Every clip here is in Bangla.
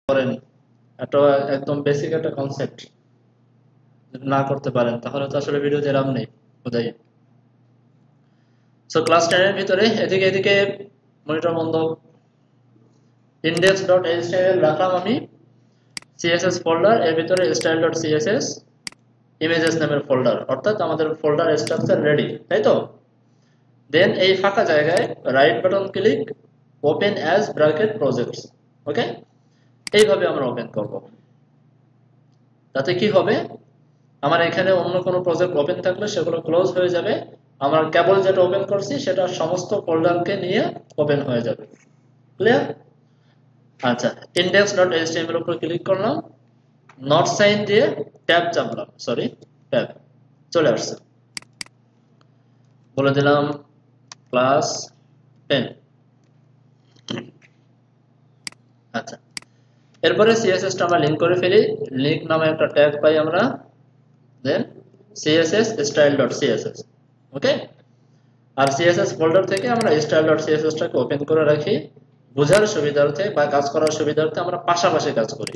করেন, একটা একদম বেসিক একটা কনসেপ্ট না করতে পারেন তাহলে তো আসলে ভিডিওতে লাভ নেই বোঝাই। সো ক্লাস 10 এর ভিতরে এদিকে এদিকে মনিটর বন্ধ, index.html রাখলাম আমি css ফোল্ডার, এর ভিতরে style.css ইমেজেস নামের ফোল্ডার, অর্থাৎ আমাদের ফোল্ডার স্ট্রাকচার রেডি, তাই তো। দেন এই ফাঁকা জায়গায় right button click, open as bracket projects. Okay, এইভাবে আমরা ওপেন করব। তাতে কি হবে, আমার এখানে অন্য কোনো প্রজেক্ট ওপেন থাকলে সেগুলো ক্লোজ হয়ে যাবে, আমার কেবল যেটা ওপেন করছি সেটা সমস্ত ফোল্ডারকে নিয়ে ওপেন হয়ে যাবে। ক্লিয়ার? আচ্ছা, index.html এর উপর ক্লিক করলাম, নট সাইন দিয়ে ট্যাব চাপলাম, সরি ট্যাব চলে আসছে, বলে দিলাম ক্লাস 10। আচ্ছা, এরপরে সিএসএস টা আমরা লিংক করে ফেলি, লিংক নামে একটা ট্যাগ পাই আমরা, দেন css style.css। ওকে, আর সিএসএস ফোল্ডার থেকে আমরা style.css টাকে ওপেন করে রাখি, বোঝার সুবিধার্থে বা কাজ করার সুবিধার্থে আমরা পাশাপাশি কাজ করি,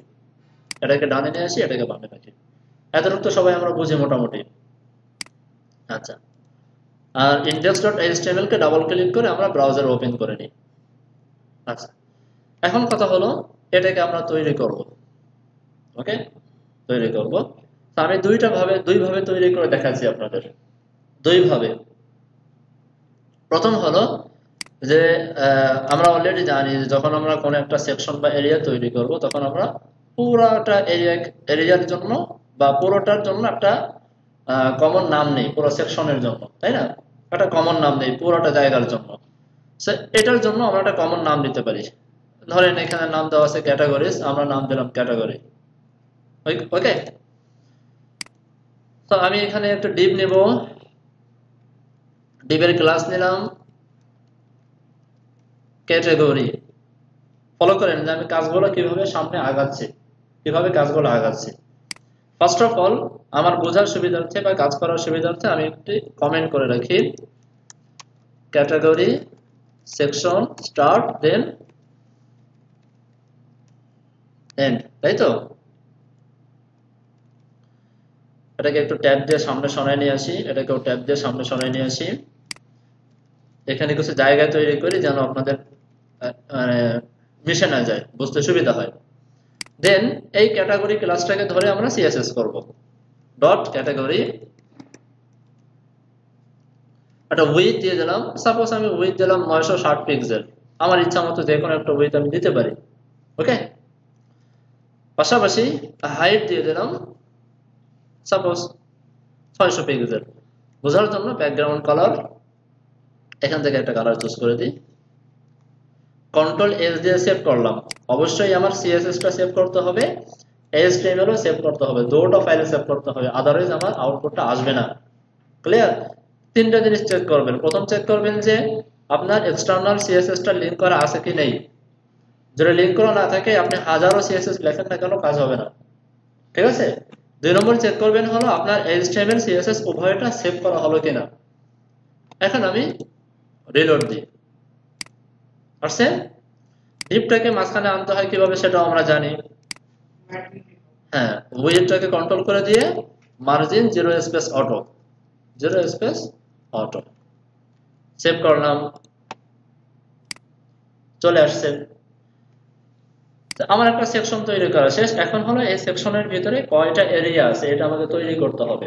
এটাকে ডানে নিয়ে আসি, এটাকে বামে রাখি, এতটুকু তো সবাই আমরা বুঝি মোটামুটি। আচ্ছা, আর index.html কে ডাবল ক্লিক করে আমরা ব্রাউজার ওপেন করে নিই। আচ্ছা, এখন কথা হলো এটাকে আমরা তৈরি করব। ওকে, তৈরি করব, তো আমি দুইভাবে তৈরি করে দেখাচ্ছি আপনাদের, দুইভাবে। প্রথম হলো যে আমরা অলরেডি জানি যে যখন আমরা কোনো একটা সেকশন বা এরিয়া তৈরি করব তখন আমরা পুরোটা এরিয়ার জন্য বা পুরোটার জন্য একটা কমন নাম নেই, পুরো সেকশনের জন্য, তাই না? একটা কমন নাম নেই পুরোটা জায়গার জন্য। এটার জন্য আমরা একটা কমন নাম দিতে পারি। ধরেন এখানে নাম দেওয়া আছে ক্যাটাগরিজ, আমরা নাম দিলাম ক্যাটাগরি। ওকে, তো আমি এখানে একটা ডিভ নেব, ডিভের ক্লাস নিলাম ক্যাটাগরি। ফলো করেন যে আমি কাজগুলো কিভাবে সামনে আগাচ্ছি, কিভাবে কাজগুলো আগাচ্ছি। ফার্স্ট অফ অল আমার বোঝার সুবিধার্থে বা কাজ করার সুবিধার্থে আমি একটি কমেন্ট করে রাখি, category section start then and, তাই তো। এটাকে একটু ট্যাব দিয়ে সামনে সরাই নিয়ে আসি, এটাকেও ট্যাব দিয়ে সামনে সরাই নিয়ে আসি, এখানে কিছু জায়গা তৈরি করি যেন আপনাদের মানে মিশে না যায়, বুঝতে সুবিধা হয়। দেন এই ক্যাটাগরি ক্লাসটাকে ধরে আমরা সিএসএস করব, ডট ক্যাটাগরি, একটা উইথ দিয়ে দিলাম, সাপোজ আমি উইথ দিলাম 960 পিক্সেল, আমার ইচ্ছা মতো যে কোনো একটা উইথ আমি দিতে পারি। ওকে, পাশাপাশি হাইট দিয়ে দিলাম সাপোজ 600 পিক্সেল। বোঝার জন্য ব্যাকগ্রাউন্ড কালার, এখান থেকে একটা কালার চুজ করে দিই, কন্ট্রোল এস দিয়ে সেভ করলাম। অবশ্যই আমার সিএসএস টা সেভ করতে হবে, এইচটিএমএল ও সেভ করতে হবে, দুটো ফাইলে সেভ করতে হবে, আদারওয়াইজ আমার আউটপুটটা আসবে না। ক্লিয়ার? তিনটা জিনিস চেক করবেন। প্রথম চেক করবেন যে আপনার এক্সটার্নাল সিএসএস টা লিংক করা আছে কি নেই, যদি লিংক করা না থাকে আপনি হাজারো সিএসএস লেখেন না কেন কাজ হবে না, ঠিক আছে। দুই নম্বর চেক করবেন হলো আপনার এইচটিএমএল সিএসএস উভয়টা সেভ করা হলো কিনা। এখন আমি রিলোড দিই, আসছে। ডিপটাকে মাঝখানে আনতে হয় কিভাবে সেটাও আমরা জানি, হ্যাঁ, উইডটাকে কন্ট্রোল করে দিয়ে margin 0 space auto, 0 space auto, save করলাম, চলে আসছে। আমার একটা সেকশন তৈরি করা শেষ। এখন হলো এই সেকশনের ভিতরে কয়টা এরিয়া আছে এটা আমাকে তৈরি করতে হবে।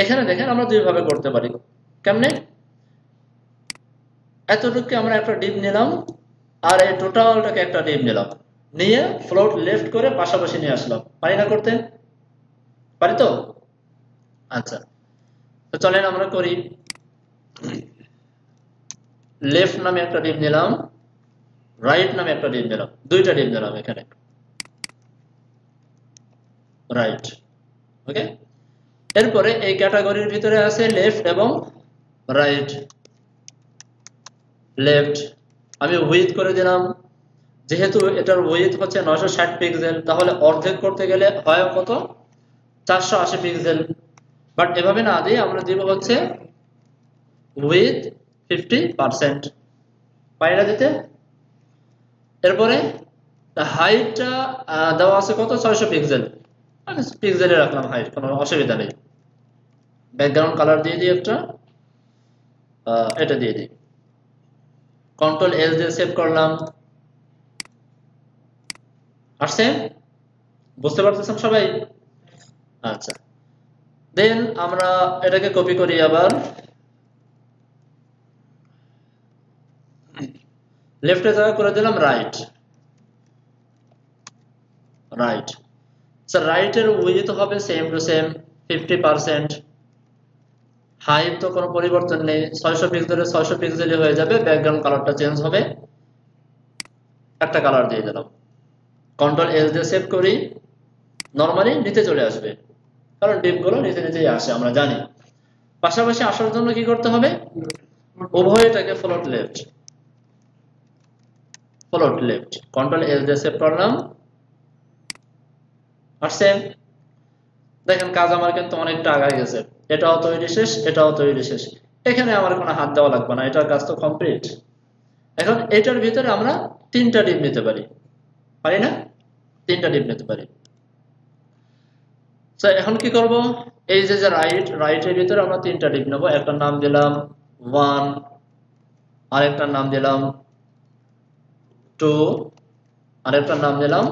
এখানে দেখেন আমরা দুইভাবে করতে পারি। কেমনে? এতটুকু আমরা একটা ডিপ নিলাম আর এই টোটালটাকে একটা ডিপ নিলাম, নিয়ে ফ্লোট লেফট করে পাশাপাশি নিয়ে আসলাম। পারি না করতে? পারি তো? আচ্ছা, তো চলেন আমরা করি। লেফট নামে একটা ডিপ নিলাম, রাইট নামে একটা ডিপ নিলাম, দুইটা ডিপ নিলাম এখানে, রাইট। ওকে, এরপরে এই ক্যাটাগরির ভিতরে আছে লেফট এবং রাইট। লেফট আমি উইথ করে দিলাম, যেহেতু এটার উইথ হচ্ছে 960 পিক্সেল, তাহলে অর্ধেক করতে গেলে হয় কত, 480 পিক্সেল। বাট এভাবে না দিয়ে আমরা দিব হচ্ছে উইথ 50%, পারি না দিতে। এরপরে হাইটটা দেওয়া আছে কত 600 পিক্সেল, আমি পিক্সেলে রাখলাম হাইট, কোনো অসুবিধা নেই। ব্যাকগ্রাউন্ড কালার দিয়ে দিই একটা, এটা দিয়ে দিই, কন্ট্রোল এস দিয়ে সেভ করলাম। আসছে, বুঝতে পারতেছেন সবাই? আচ্ছা, দেন আমরা এটাকে কপি করি, আবার লেফটে জায়গা করে দিলাম রাইট। রাইট স্যার, রাইটের উইডথ হবে সেম টু সেম 50%। হাইট তো কোনো পরিবর্তন নেই, 600 পিক্সেলে 600 পিক্সেলই হয়ে যাবে। ব্যাকগ্রাউন্ড কালারটা চেঞ্জ হবে, একটা কালার দিয়ে দিলাম। কন্ট্রোল এস দিয়ে সেভ করি, নরমালি নিচে চলে আসবে, কারণ ডিপগুলো নিচে নিচেই আসে আমরা জানি। পাশাপাশি আসার জন্য কি করতে হবে, উভয়টাকে float left, float left, control S দিয়ে সেভ করলাম। আসছে, দেখেন কাজ আমার কিন্তু অনেকটা আগায় গেছে, এটাও তৈরি শেষ, এটাও তৈরি শেষ, এখানে আমার কোনো হাত দেওয়া লাগবে না, এটার কাজ তো কমপ্লিট। এখন এটার ভিতরে আমরা 3টা ডিপ নিতে পারি, পারি না? 3টা ডিপ নিতে পারি। এখন কি করব, এই যে রাইটের ভিতরে আমরা 3টা ডিপ নেব, একটা নাম দিলাম 1, আরেকটার নাম দিলাম 2, আরেকটার নাম দিলাম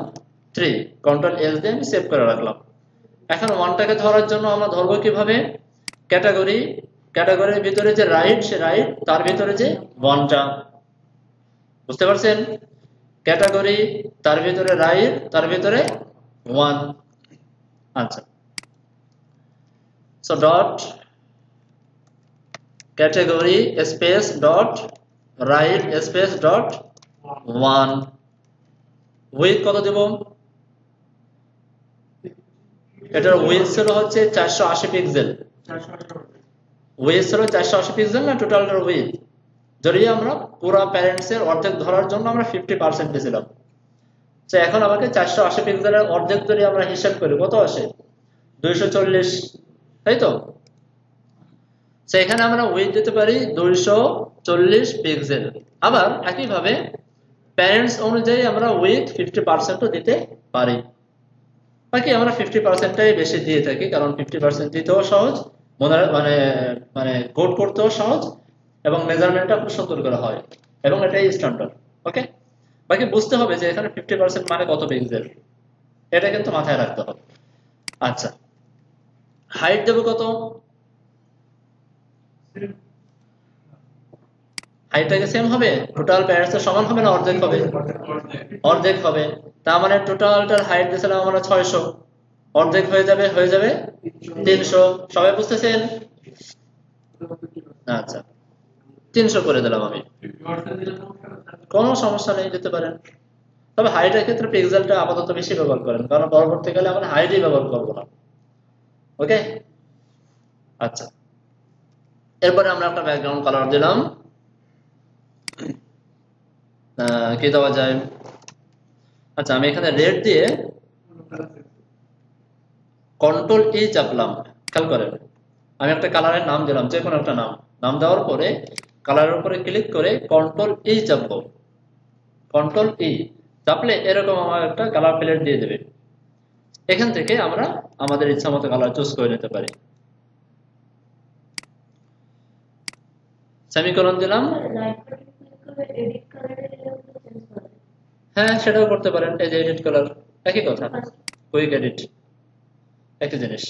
3। কন্ট্রোল এস দিয়ে আমি সেভ করে রাখলাম। এখন 1টাকে ধরার জন্য আমরা ধরবো কিভাবে, ক্যাটাগরি, ক্যাটাগরির ভিতরে যে রাইট, সে রাইট, তার ভিতরে যে 1টা, বুঝতে পারছেন? ক্যাটাগরি, তার ভিতরে রাইট, তার ভিতরে 1। আচ্ছা, so dot category space dot right space dot 1। With কত দেব, এটার উইথ ছিল হচ্ছে 480 পিক্সেল। উইথ ছিল 480 পিক্সেল না টোটালটার উইথ? যদি আমরা পুরো প্যারেন্টস এর অর্ধেক ধরার জন্য আমরা 50% দিয়েছিলাম, তো এখন আমাকে 480 পিক্সেলের অর্ধেক যদি আমরা হিসাব করি কত আসে, 240, তাই তো? এখানে আমরা উইথ দিতে পারি 240 পিক্সেল। আবার একইভাবে প্যারেন্টস অনুযায়ী আমরা উইথ 50%ও দিতে পারি। বাকি আমরা 50%টাই বেশি দিয়ে থাকি, কারণ 50% দিতেও সহজ, মনে মানে মানে কোড করতেও সহজ, এবং মেজারমেন্টটা খুব সুন্দর করে হয়, এবং এটাই স্ট্যান্ডার্ড। ওকে, বাকি বুঝতে হবে যে এখানে 50% মানে কত পিক্সেল, এটা কিন্তু মাথায় রাখতে হবে। আচ্ছা, হাইট দেবো কত, হাইটটাকে সেম হবে, টোটাল প্যারেন্টসের সমান হবে না অর্ধেক হবে? অর্ধেক হবে, তার মানে টোটালটার হাইট দিয়েছিলাম আমরা 600, অর্ধেক হয়ে যাবে 300। সবাই বুঝতেছেন? আচ্ছা, 300 করে দিলাম আমি, কোনো সমস্যা নেই, দিতে পারেন। তবে হাইটের ক্ষেত্রে পিক্সেলটা আপাতত বেশি ব্যবহার করেন, কারণ পরবর্তীকালে আমরা হাইটই ব্যবহার করবো না। ওকে, আচ্ছা, এরপরে আমরা একটা ব্যাকগ্রাউন্ড কালার দিলাম, কি দেওয়া যায়, আচ্ছা আমি এখানে রেড দিয়ে কন্ট্রোল ই চাপলাম, খেয়াল করেন আমি একটা কালারের নাম দিলাম, যে কোনো একটা নাম, নাম দেওয়ার পরে কালারের উপরে ক্লিক করে কন্ট্রোল ই চাপবো। কন্ট্রোল ই চাপলে এরকম আমার একটা কালার প্যালেট দিয়ে দেবে, এখান থেকে আমরা আমাদের ইচ্ছা মতো কালার চুজ করে নিতে পারি। সেমিকোলন দিলাম, হ্যাঁ সেটাও করতে পারেন, এই যে এডিট কালার, একই কথা, কুইক এডিট, একই জিনিস।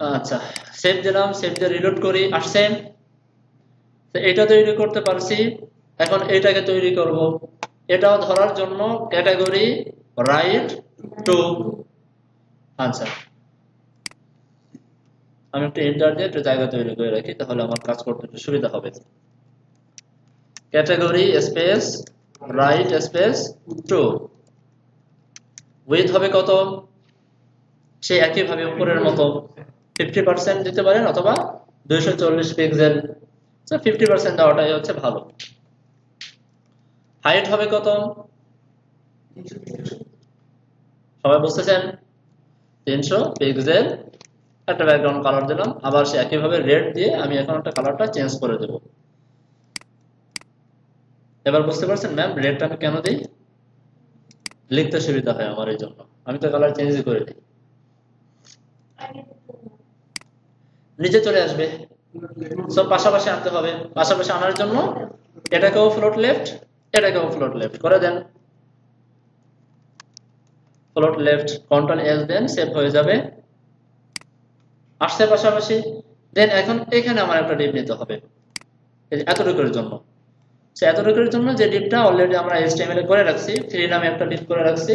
আচ্ছা, সেভ দিলাম, সেভ দিয়ে রিলোড করি, আসছে। এটা তৈরি করতে পারছি, এখন এটাকে তৈরি করব। এটাও ধরার জন্য ক্যাটাগরি রাইট টু। আচ্ছা, আমি একটু এন্টার দিয়ে একটা জায়গা তৈরি করে রাখি, তাহলে আমার কাজ করতে একটু সুবিধা হবে। Category space right space two, width হবে কত, সেই একইভাবে উপরের মতো 50% দিতে পারেন, অথবা 240 পিক্সেল, 50% দেওয়াটাই হচ্ছে ভালো। হাইট হবে কত, সবাই বুঝতেছেন? 300 পিক্সেল। একটা ব্যাকগ্রাউন্ড কালার দিলাম, আবার সে একইভাবে রেড দিয়ে আমি এখন একটা কালারটা চেঞ্জ করে দেব। এবার বুঝতে পারছেন ম্যাম রেডটা আমি কেন দিই? লিখতে সুবিধা হয় আমার, এই জন্য আমি তো কালার চেঞ্জ করে দিই। নিচে চলে আসবে, সব পাশাপাশি আনতে হবে। পাশাপাশি আনার জন্য এটাকেও ফ্লোট লেফট, এটাকেও ফ্লোট লেফট করে দেন। ফ্লোট লেফট, কন্ট্রোল এস দেন, সেভ হয়ে যাবে। আসছে পাশাপাশি। দেন এখন এখানে আমার একটা ডিপ নিতে হবে এতটুকুর জন্য। এতটুকুর জন্য যে ডিপটা অলরেডি আমরা HTML এ করে রাখছি, ফ্রি নামে একটা ডিপ করে রাখছি,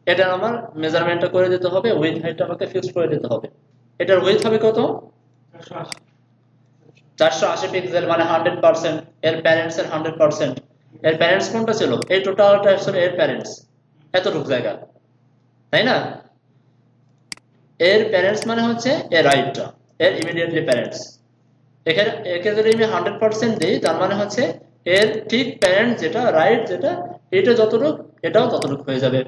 এটা আমার মেজারমেন্টটা করে দিতে হবে, উইডথ হাইটটা আমাকে ফিক্স করে দিতে হবে। এটার উইডথ হবে কত? 480 পিক্সেল, মানে 100%। এর প্যারেন্টস এর 100%। এর প্যারেন্টস কোনটা ছিল? এই টোটালটা ছিল এর প্যারেন্টস, এতটুকু জায়গা, তাই না? এর প্যারেন্টস মানে হচ্ছে এর রাইটটা, এর ইমিডিয়েটলি প্যারেন্টস। এখানে একে যদি আমি 100% দিই, তার মানে হচ্ছে এর ঠিক প্যারেন্ট যেটা, রাইট যেটা, এটা যতটুকু এটাও ততটুকু হয়ে যাবে।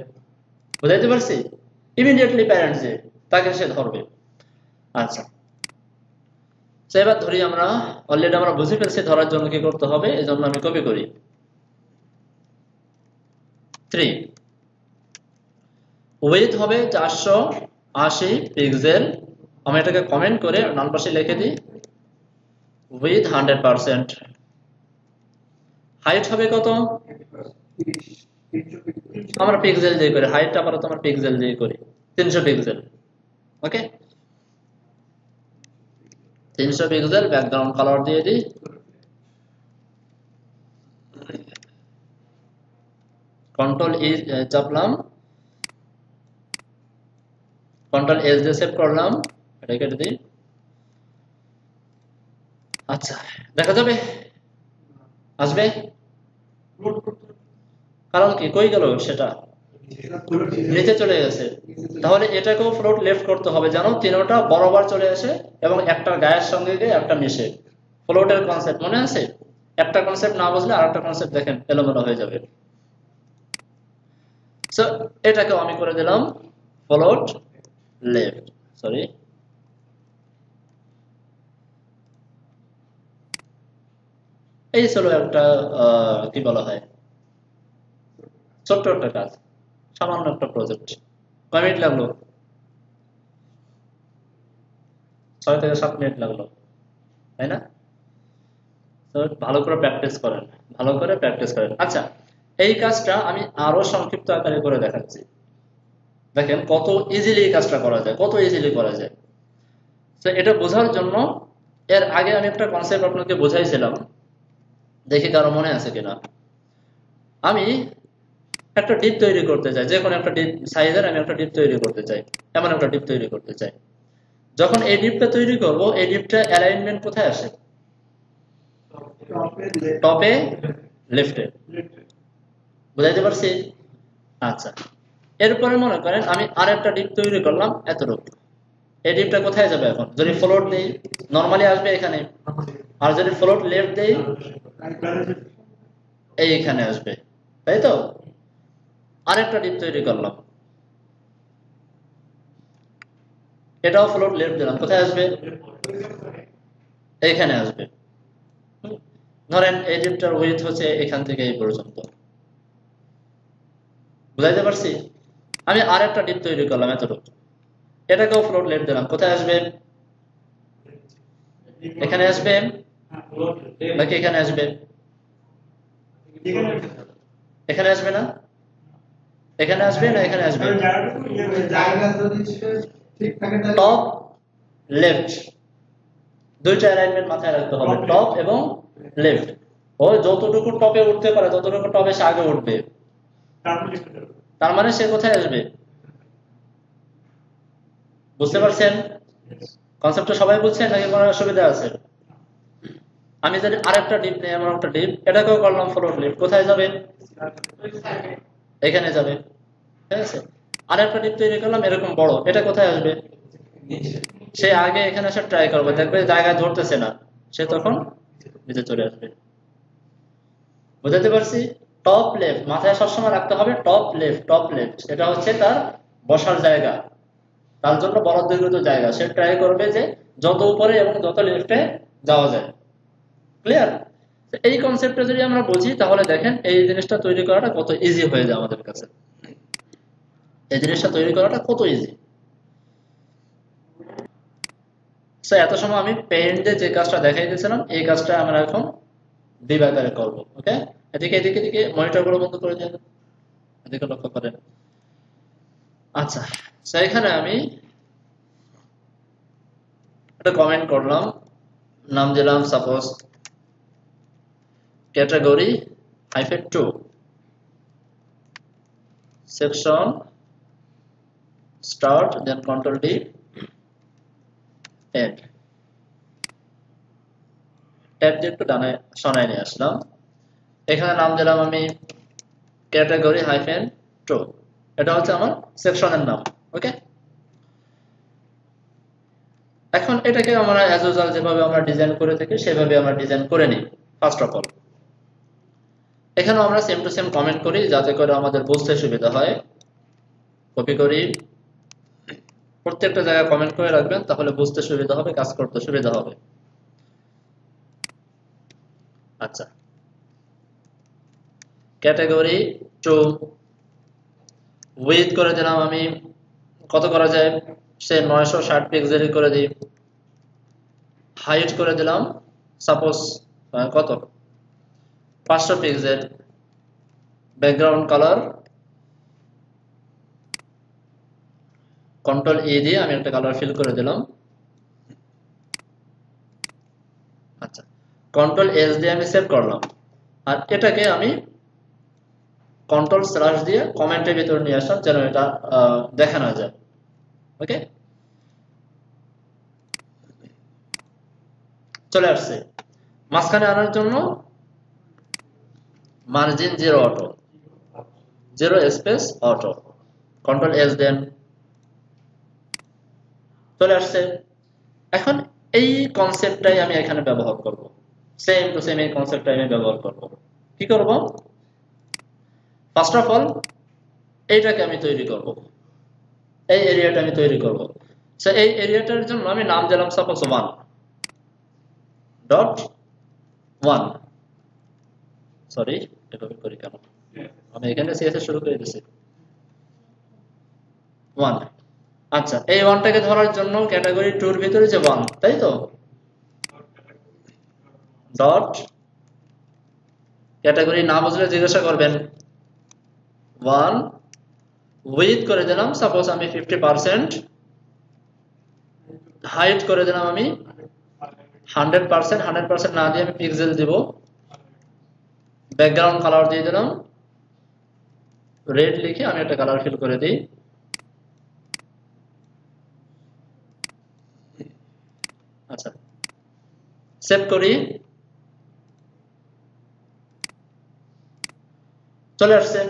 বুঝাইতে পারছি? ইমিডিয়েটলি প্যারেন্ট যে, তাকে সে ধরবে। আচ্ছা, এবার ধরি আমরা অলরেডি আমরা বুঝে ফেলছি ধরার জন্য কি করতে হবে, এই জন্য আমি কপি করি 3। উইডথ হবে 480 পিক্সেল। আমি এটাকে কমেন্ট করে ডান পাশে লিখে দিই উইথ 100%। হাইট হবে কত? আমরা পিক্সেল দিয়ে করি, হাইটটা আপাতত আমরা পিক্সেল দিয়ে করি, 300 পিক্সেল। ওকে, 300 পিক্সেল। ব্যাকগ্রাউন্ড কালার দিয়ে দিই কন্ট্রোল ই চাপলাম, কন্ট্রোল এস দিয়ে সেভ করলাম, এটা কেটে দিই। আচ্ছা, দেখা যাবে? আসবে? কারণ কি কই গেল সেটা? নিচে চলে গেছে। তাহলে এটাকেও ফ্লোট লেফট করতে হবে, জানো, তিনটা বরাবর চলে আসে এবং একটা গায়ের সঙ্গে গিয়ে একটা মিশে। ফ্লোটের কনসেপ্ট মনে আছে? একটা কনসেপ্ট না বুঝলে আরেকটা কনসেপ্ট দেখেন এলোমেলো হয়ে যাবে। সো এটাকেও আমি করে দিলাম ফ্লোট লেফট, সরি, এই ছিল একটা কি বলা হয়, ছোট্ট একটা কাজ, সামান্য একটা প্রজেক্ট। কয় মিনিট লাগলো? 6 থেকে 7 মিনিট লাগলো, তাই না? তো ভালো করে প্র্যাকটিস করেন, ভালো করে প্র্যাকটিস করেন। আচ্ছা, এই কাজটা আমি আরো সংক্ষিপ্ত আকারে করে দেখাচ্ছি। দেখেন কত ইজিলি এই কাজটা করা যায়, কত ইজিলি করা যায়। তো এটা বোঝার জন্য এর আগে আমি একটা কনসেপ্ট আপনাকে বোঝাইছিলাম, দেখি কারো মনে আছে কিনা। আমি একটা ডিপ তৈরি করতে চাই, যে কোনো একটা ডিপ সাইজের আমি একটা ডিপ তৈরি করতে চাই, এমন একটা ডিপ তৈরি করতে চাই। যখন এই ডিপটা তৈরি করব, এই ডিপটা অ্যালাইনমেন্ট কোথায় আসে? টপে, লেফটে। বুঝাইতে পারছি? আচ্ছা, এরপরে মনে করেন আমি আরেকটা ডিপ তৈরি করলাম এতটুকু। এই ডিপটা কোথায় যাবে এখন? যদি ফ্লোট দেই নরমালি আসবে এখানে, আর যদি ফ্লোট লেফট দেই এইখানে আসবে, তাই তো? আরেকটা ডিপ তৈরি করলাম, এটাও ফ্লোট লেফট দিলাম, কোথায় আসবে? এইখানে আসবে। ধরেন এই ডিপটার উইডথ হচ্ছে এখান থেকে এই পর্যন্ত। বুঝাইতে পারছি? আমি আরেকটা ডিপ তৈরি করলাম এতটুকু, এটাকেও ফ্লোট লেফট দিলাম, কোথায় আসবে? এখানে আসবে নাকি এখানে আসবে? এখানে আসবে না? এখানে আসবে না এখানে আসবে? টপ লেফট, দুইটা অ্যালাইনমেন্ট মাথায় রাখতে হবে, টপ এবং লেফট। ও যতটুকু টপে উঠতে পারে ততটুকু টপে সে আগে উঠবে, তার মানে সে কোথায় আসবে? বুঝতে পারছেন কনসেপ্টটা? সবাই বুঝছেন নাকি কোনো অসুবিধা আছে? আমি যদি আরেকটা ডিপ নেই, এমন একটা ডিপ, এটাকেও করলাম ফ্লোট লেফট, কোথায় যাবে? এখানে যাবে, ঠিক আছে? আরেকটা ডিপ তৈরি করলাম এরকম বড়, এটা কোথায় আসবে? সে আগে এখানে এসে ট্রাই করবে, দেখবে জায়গায় ধরতেছে না, সে তখন নিচে চলে আসবে। বুঝাতে পারছি? টপ লেফট মাথায় সবসময় রাখতে হবে, টপ লেফট, টপ লেফট এটা হচ্ছে তার বসার জায়গা, তার জন্য বরাদ্দকৃত জায়গা। সে ট্রাই করবে যে যত উপরে এবং যত লেফটে যাওয়া যায়। ক্লিয়ার? এই কনসেপ্টটা যদি আমরা বুঝি তাহলে দেখেন এই জিনিসটা তৈরি করাটা কত ইজি হয়ে যায় আমাদের কাছে। এই জিনিসটা তৈরি করাটা কত ইজি। এত সময় আমি পেইন্ট দিয়ে যে কাজটা দেখাই দিয়েছিলাম এই কাজটা আমরা এখন ডিবাগারে করব। ওকে, এদিকে এদিকে এদিকে মনিটরগুলো বন্ধ করে দিন, এদিকে লক্ষ্য করেন। আচ্ছা, এখানে আমি একটা কমেন্ট করলাম, নাম দিলাম সাপোজ ক্যাটাগরি -2 সেকশন স্টার্ট, দেন কন্ট্রোল ডি এড, ট্যাব দিয়ে একটু ডানে সরাই নিয়ে আসলাম। এখানে নাম দিলাম আমি ক্যাটাগরি -2, এটা হচ্ছে আমার সেকশনের নাম। ওকে, এখন এটাকে আমরা অ্যাজ ইউজুয়াল যেভাবে আমরা ডিজাইন করে থাকি সেভাবে আমরা ডিজাইন করে নিই। ফার্স্ট অফ অল এখানে আমরা সেম টু সেম কমেন্ট করি যাতে করে আমাদের বুঝতে সুবিধা হয়। কপি করি, প্রত্যেকটা জায়গায় কমেন্ট করে রাখবেন, তাহলে বুঝতে সুবিধা হবে, কাজ করতে সুবিধা হবে। আচ্ছা, ক্যাটাগরি 2 উইথ করে দিলাম আমি, কত করা যায়, সে 960 পিক্সেল করে দিই। হাইট করে দিলাম সাপোজ কত, 500 পিক্সেল। ব্যাকগ্রাউন্ড কালার কন্ট্রোল ই দিয়ে আমি একটা কালার ফিল করে দিলাম। আচ্ছা, কন্ট্রোল এস দিয়ে আমি সেভ করলাম, আর এটাকে আমি কন্ট্রোল স্ল্যাশ দিয়ে কমেন্টের ভিতরে নিয়ে আসলাম যেন এটা দেখা না যায়। ওকে, চলে আসছে। মাঝখানে আনার জন্য margin 0 auto, 0 space auto, control S দেন, চলে আসছে। এখন এই কনসেপ্টটাই আমি এখানে ব্যবহার করব, সেম টু সেম এই কনসেপ্টটাই আমি ব্যবহার করব। কি করব, ফার্স্ট অফ অল এইটাকে আমি তৈরি করব, এই এরিয়াটা আমি তৈরি করব। এই এরিয়াটার জন্য আমি নাম দিলাম সাপোজ 1.1, সরি এভাবে করি কেন, আমি এখানে সিএসএস শুরু করে দিয়েছি 1। আচ্ছা, এই 1টাকে ধরার জন্য ক্যাটাগরি 2 এর ভিতরে যে 1, তাই তো, ডট ক্যাটাগরি না বুঝলে জিজ্ঞাসা করবেন। 1 উইথ করে দিলাম সাপোজ আমি 50%, হাইট করে দিলাম আমি 100%, 100% না দিয়ে আমি পিক্সেল দিব। ব্যাকগ্রাউন্ড কালার দিয়ে দিলাম রেড লিখে আমি একটা কালার ফিল করে দিই। আচ্ছা, সেভ করি, চলে আসছে,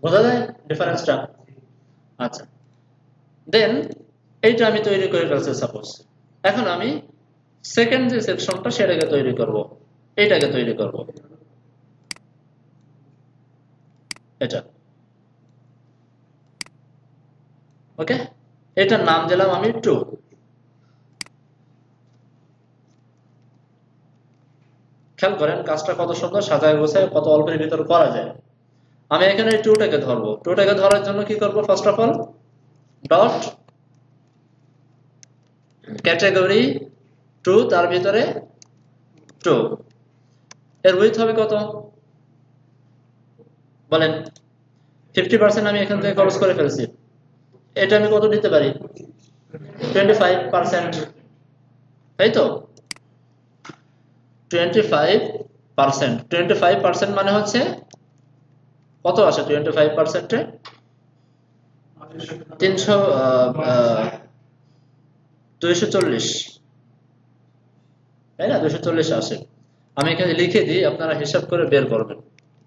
বোঝা যায় ডিফারেন্সটা। আচ্ছা, দেন এইটা আমি তৈরি করে ফেলছি সাপোজ। এখন আমি সেকেন্ড যে সেকশনটা সেটাকে তৈরি করব, এইটাকে তৈরি করব, এটা। ওকে, এটার নাম দিলাম আমি 2। খেয়াল করেন কাজটা কত সুন্দর সাজায় গোছায় কত অল্পের ভিতর করা যায়। আমি এখানে 2টাকে ধরবো, 2টাকে ধরার জন্য কি করব, first of all dot category 2 তার ভিতরে 2, এর উইথ হবে কত বলেন, 50% আমি এখান থেকে খরচ করে ফেলছি। এটা আমি কত দিতে পারি, 25%, তাই তো, 25% মানে হচ্ছে কত আসে 25%-এ 240, তাই না, 240 আসে। আমি এখানে লিখে দিই, আপনারা হিসাব করে বের করবেন,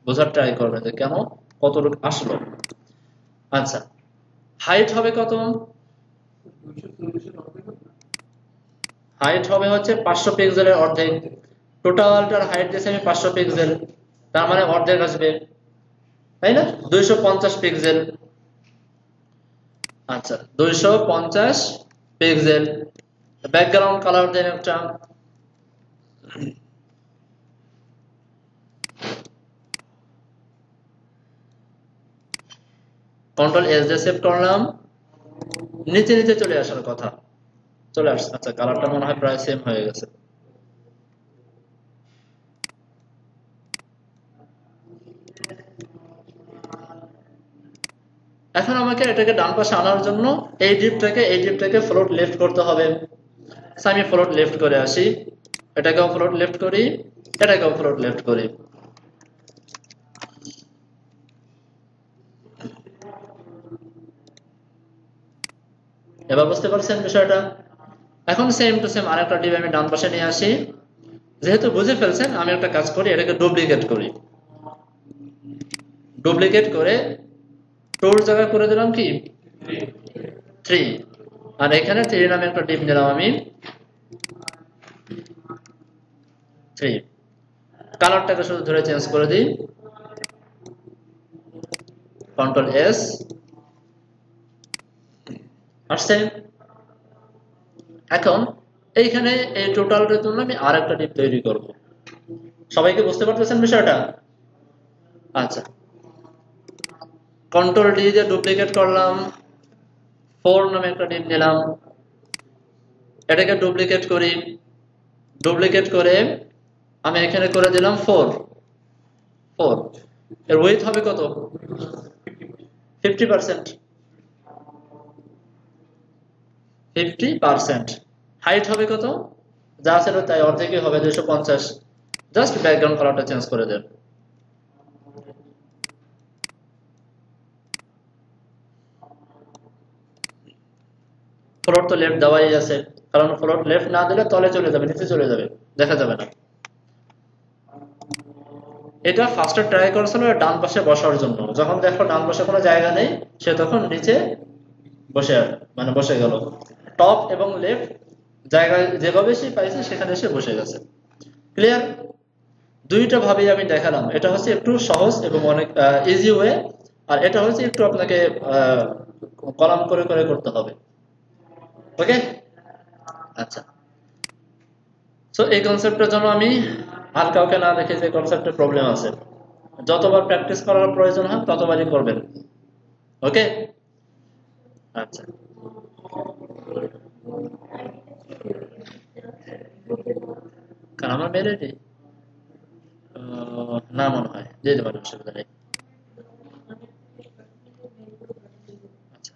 বোঝার ট্রাই করবেন যে কেন কতটুকু আসলো। আচ্ছা, হাইট হবে কত, হাইট হবে হচ্ছে 500 পিক্সেলের অর্ধেক। টোটালটার হাইট দিয়েছে আমি 500 পিক্সেল, তার মানে অর্ধেক আসবে, তাই না, 250 পিক্সেল। আচ্ছা, 250 পিক্সেল। ব্যাকগ্রাউন্ড কালার দেন একটা, কন্ট্রোল এস দিয়ে সেভ করলাম, নিচে নিচে চলে আসার কথা, চলে আসছে। আচ্ছা, কালারটা মনে হয় প্রায় সেম হয়ে গেছে। এখন আমাকে এটাকে ডান পাশে আনার জন্য এই ডিপটাকে ফ্লোট লেফট করতে হবে। আমি ফ্লোট লেফট করে আসি, এটাকেও ফ্লোট লেফট করি, এটাকেও ফ্লোট লেফট করি। এবার বুঝতে পারছেন বিষয়টা? এখন সেম টু সেম আরেকটা ডিপ আমি ডান পাশে নিয়ে আসি। যেহেতু বুঝে ফেলছেন, আমি একটা কাজ করি, এটাকে ডুপ্লিকেট করি। ডুপ্লিকেট করে টোর জায়গায় করে দিলাম কি 3, আর এখানে 3 নামে একটা ডিপ নিলাম আমি 3। কালারটাকে শুধু ধরে চেঞ্জ করে দিই, কন্ট্রোল এস, আসছে। এখন এইখানে এই টোটালটার জন্য আমি আরেকটা ডিপ তৈরি করব। সবাইকে বুঝতে পারতেছেন বিষয়টা? আচ্ছা, কন্ট্রোল ডি দিয়ে ডুপ্লিকেট করলাম, 4 নামে একটা ডিপ নিলাম, এটাকে ডুপ্লিকেট করি, ডুপ্লিকেট করে আমি এখানে করে দিলাম 4। এর ওয়েট হবে কত? 50%। 50%। হাইট হবে কত? যা ছিল তাই, অর্ধেকই হবে, 250। জাস্ট ব্যাকগ্রাউন্ড কালারটা চেঞ্জ করে দেন। ফ্লোট তো লেফট দেওয়াই আছে, কারণ ফ্লোট লেফট না দিলে তলে চলে যাবে, নিচে চলে যাবে, দেখা যাবে না। এটা ফার্স্টে ট্রাই করেছিল ডান পাশে বসার জন্য, যখন দেখো ডান পাশে কোনো জায়গা নেই, সে তখন নিচে বসে বসে গেল। টপ এবং লেফট জায়গায় যেভাবে সে পাইছে সেখানে এসে বসে গেছে। ক্লিয়ার? দুইটা ভাবেই আমি দেখালাম, এটা হচ্ছে একটু সহজ এবং অনেক ইজি ওয়ে, আর এটা হচ্ছে একটু আপনাকে কলাম করে করে করতে হবে। ওকে, আচ্ছা। সো এই কনসেপ্টের জন্য আমি আর কাউকে না দেখে যে কনসেপ্টের প্রবলেম আছে, যতবার প্র্যাকটিস করার প্রয়োজন হয় ততবারই করবেন। ওকে, আচ্ছা। কারণ আমার মেরে দিই না, মনে হয় যেতে পারে, অসুবিধা নেই। আচ্ছা,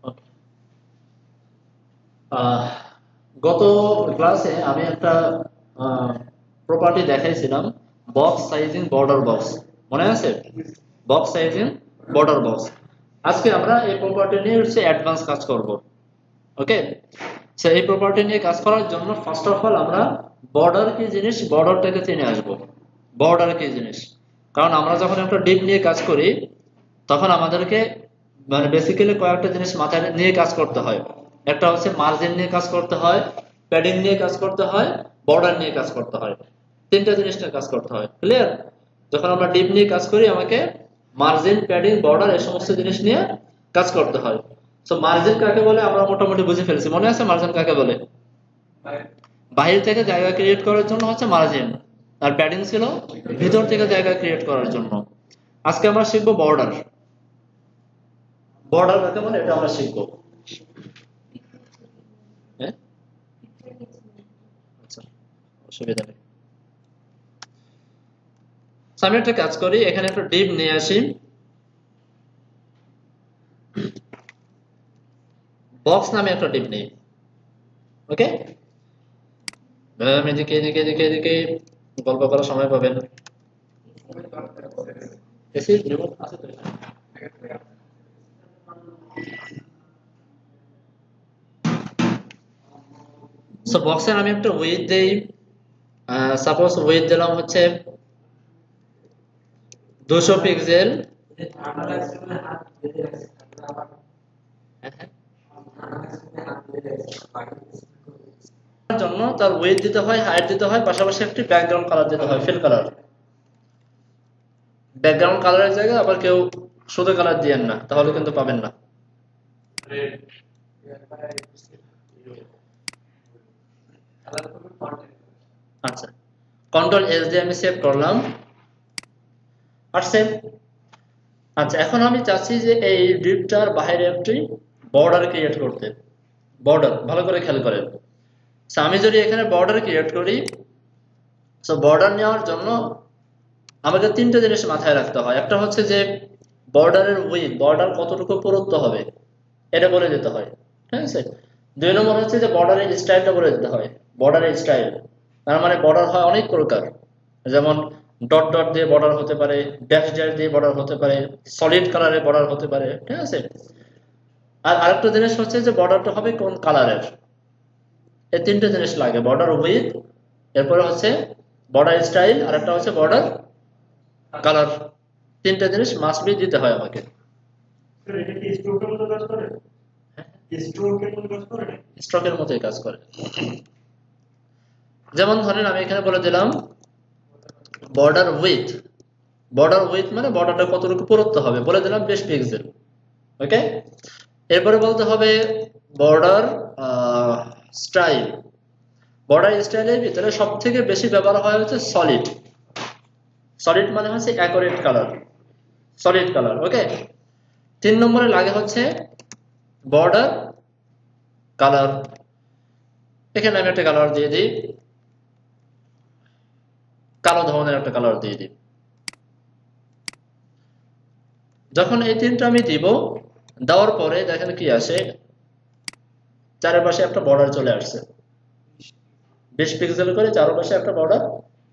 ওকে। গত ক্লাসে আমি একটা প্রপার্টি দেখাইছিলাম, বক্স সাইজিং বর্ডার বক্স, মনে আছে? Box sizing border box. আজকে আমরা এই প্রপার্টি নিয়ে হচ্ছে অ্যাডভান্স কাজ করব। ওকে, সো এই প্রপার্টি নিয়ে কাজ করার জন্য ফার্স্ট অফ অল আমরা বর্ডার কি জিনিস, বর্ডারটাকে চিনে আসবো। বর্ডার কি জিনিস, কারণ আমরা যখন একটা ডিপ নিয়ে কাজ করি তখন আমাদেরকে বেসিক্যালি কয়েকটা জিনিস মাথায় নিয়ে কাজ করতে হয়। একটা হচ্ছে মার্জিন নিয়ে কাজ করতে হয়, প্যাডিং নিয়ে কাজ করতে হয়, বর্ডার নিয়ে কাজ করতে হয়। তিনটা জিনিস নিয়ে কাজ করতে হয়। ক্লিয়ার? যখন আমরা ডিপ নিয়ে কাজ করি আমাকে মার্জিন, প্যাডিং, বর্ডার এই সমস্ত জিনিস নিয়ে কাজ করতে হয়। সো মার্জিন কাকে বলে আমরা মোটামুটি বুঝে ফেলছি, মনে আছে মার্জিন কাকে বলে? বাইরে থেকে জায়গা ক্রিয়েট করার জন্য হচ্ছে মার্জিন, আর প্যাডিং ছিল ভিতর থেকে জায়গা ক্রিয়েট করার জন্য। আজকে আমরা শিখবো বর্ডার। বর্ডার কাকে বলে এটা আমরা শিখবো। হ্যাঁ, আচ্ছা, অসুবিধা নেই। আমি একটা কাজ করি, এখানে একটা ডিপ নিয়ে আসি, বক্স নামে একটা ডিপ নেই। ওকে, এদিকে এদিকে এদিকে এদিকে গল্প করার সময় পাবেন। এসি রিমোট আছে তো? সো বক্সের আমি একটা উইথ দেই, সাপোজ উইথ দিলাম হচ্ছে 200 পিক্সেল। জন্য তার উইথ দিতে হয়, হাইট দিতে হয়, পাশাপাশি একটি ব্যাকগ্রাউন্ড কালার দিতে হয়, ফিল কালার। ব্যাকগ্রাউন্ড কালারের জায়গায় আবার কেউ শুধু কালার দিয়েন না, তাহলে কিন্তু পাবেন না। আচ্ছা, কন্ট্রোল এস দিয়ে আমি সেভ করলাম, আর সেভ। আচ্ছা, এখন আমি চাচ্ছি যে এই ডিপটার বাইরে একটি বর্ডার ক্রিয়েট করতে। বর্ডার ভালো করে খেয়াল করেন। আমি যদি এখানে বর্ডার ক্রিয়েট করি, সো বর্ডার নেওয়ার জন্য আমাকে তিনটা জিনিস মাথায় রাখতে হয়। একটা হচ্ছে যে বর্ডারের উইথ, বর্ডার কতটুকু পুরুত্ব হবে এটা বলে দিতে হয়, ঠিক আছে। 2 নম্বর হচ্ছে যে বর্ডারের স্টাইলটা বলে দিতে হয়। বর্ডারের স্টাইল তার মানে বর্ডার হয় অনেক প্রকার, যেমন ডট ডট দিয়ে বর্ডার হতে পারে, ড্যাশ ড্যাশ দিয়ে বর্ডার হতে পারে, সলিড কালারের বর্ডার হতে পারে, ঠিক আছে। আর আরেকটা জিনিস হচ্ছে যে বর্ডারটা হবে কোন কালারের। এই তিনটে জিনিস লাগে, বর্ডার উইথ, এরপরে হচ্ছে বর্ডার স্টাইল, আর একটা হচ্ছে বর্ডার কালার। তিনটা জিনিস মাস্ট বি দিতে হয় আমাকে। স্ট্রোকের মতোই কাজ করে। যেমন ধরেন আমি এখানে বলে দিলাম বর্ডার উইথ। বর্ডার উইথ মানে বর্ডারটা কতটুকু পুরুত্ব হবে বলে দিলাম 20 পিক্সেল। ওকে, এরপরে বলতে হবে বর্ডার স্টাইল। বর্ডার স্টাইলের ভিতরে সব থেকে বেশি ব্যবহার হয় হচ্ছে সলিড। সলিড মানে হচ্ছে অ্যাকুরেট কালার, সলিড কালার। ওকে, 3 নম্বরে লাগে হচ্ছে বর্ডার কালার। এখানে আমি একটা কালার দিয়ে দিই, কালো ধরনের একটা কালার দিয়ে দিই। যখন এই তিনটা আমি দিব, দেওয়ার পরে দেখেন কি আসে, চারপাশে একটা বর্ডার চলে আসছে, 20 পিক্সেল করে চারপাশে একটা বর্ডার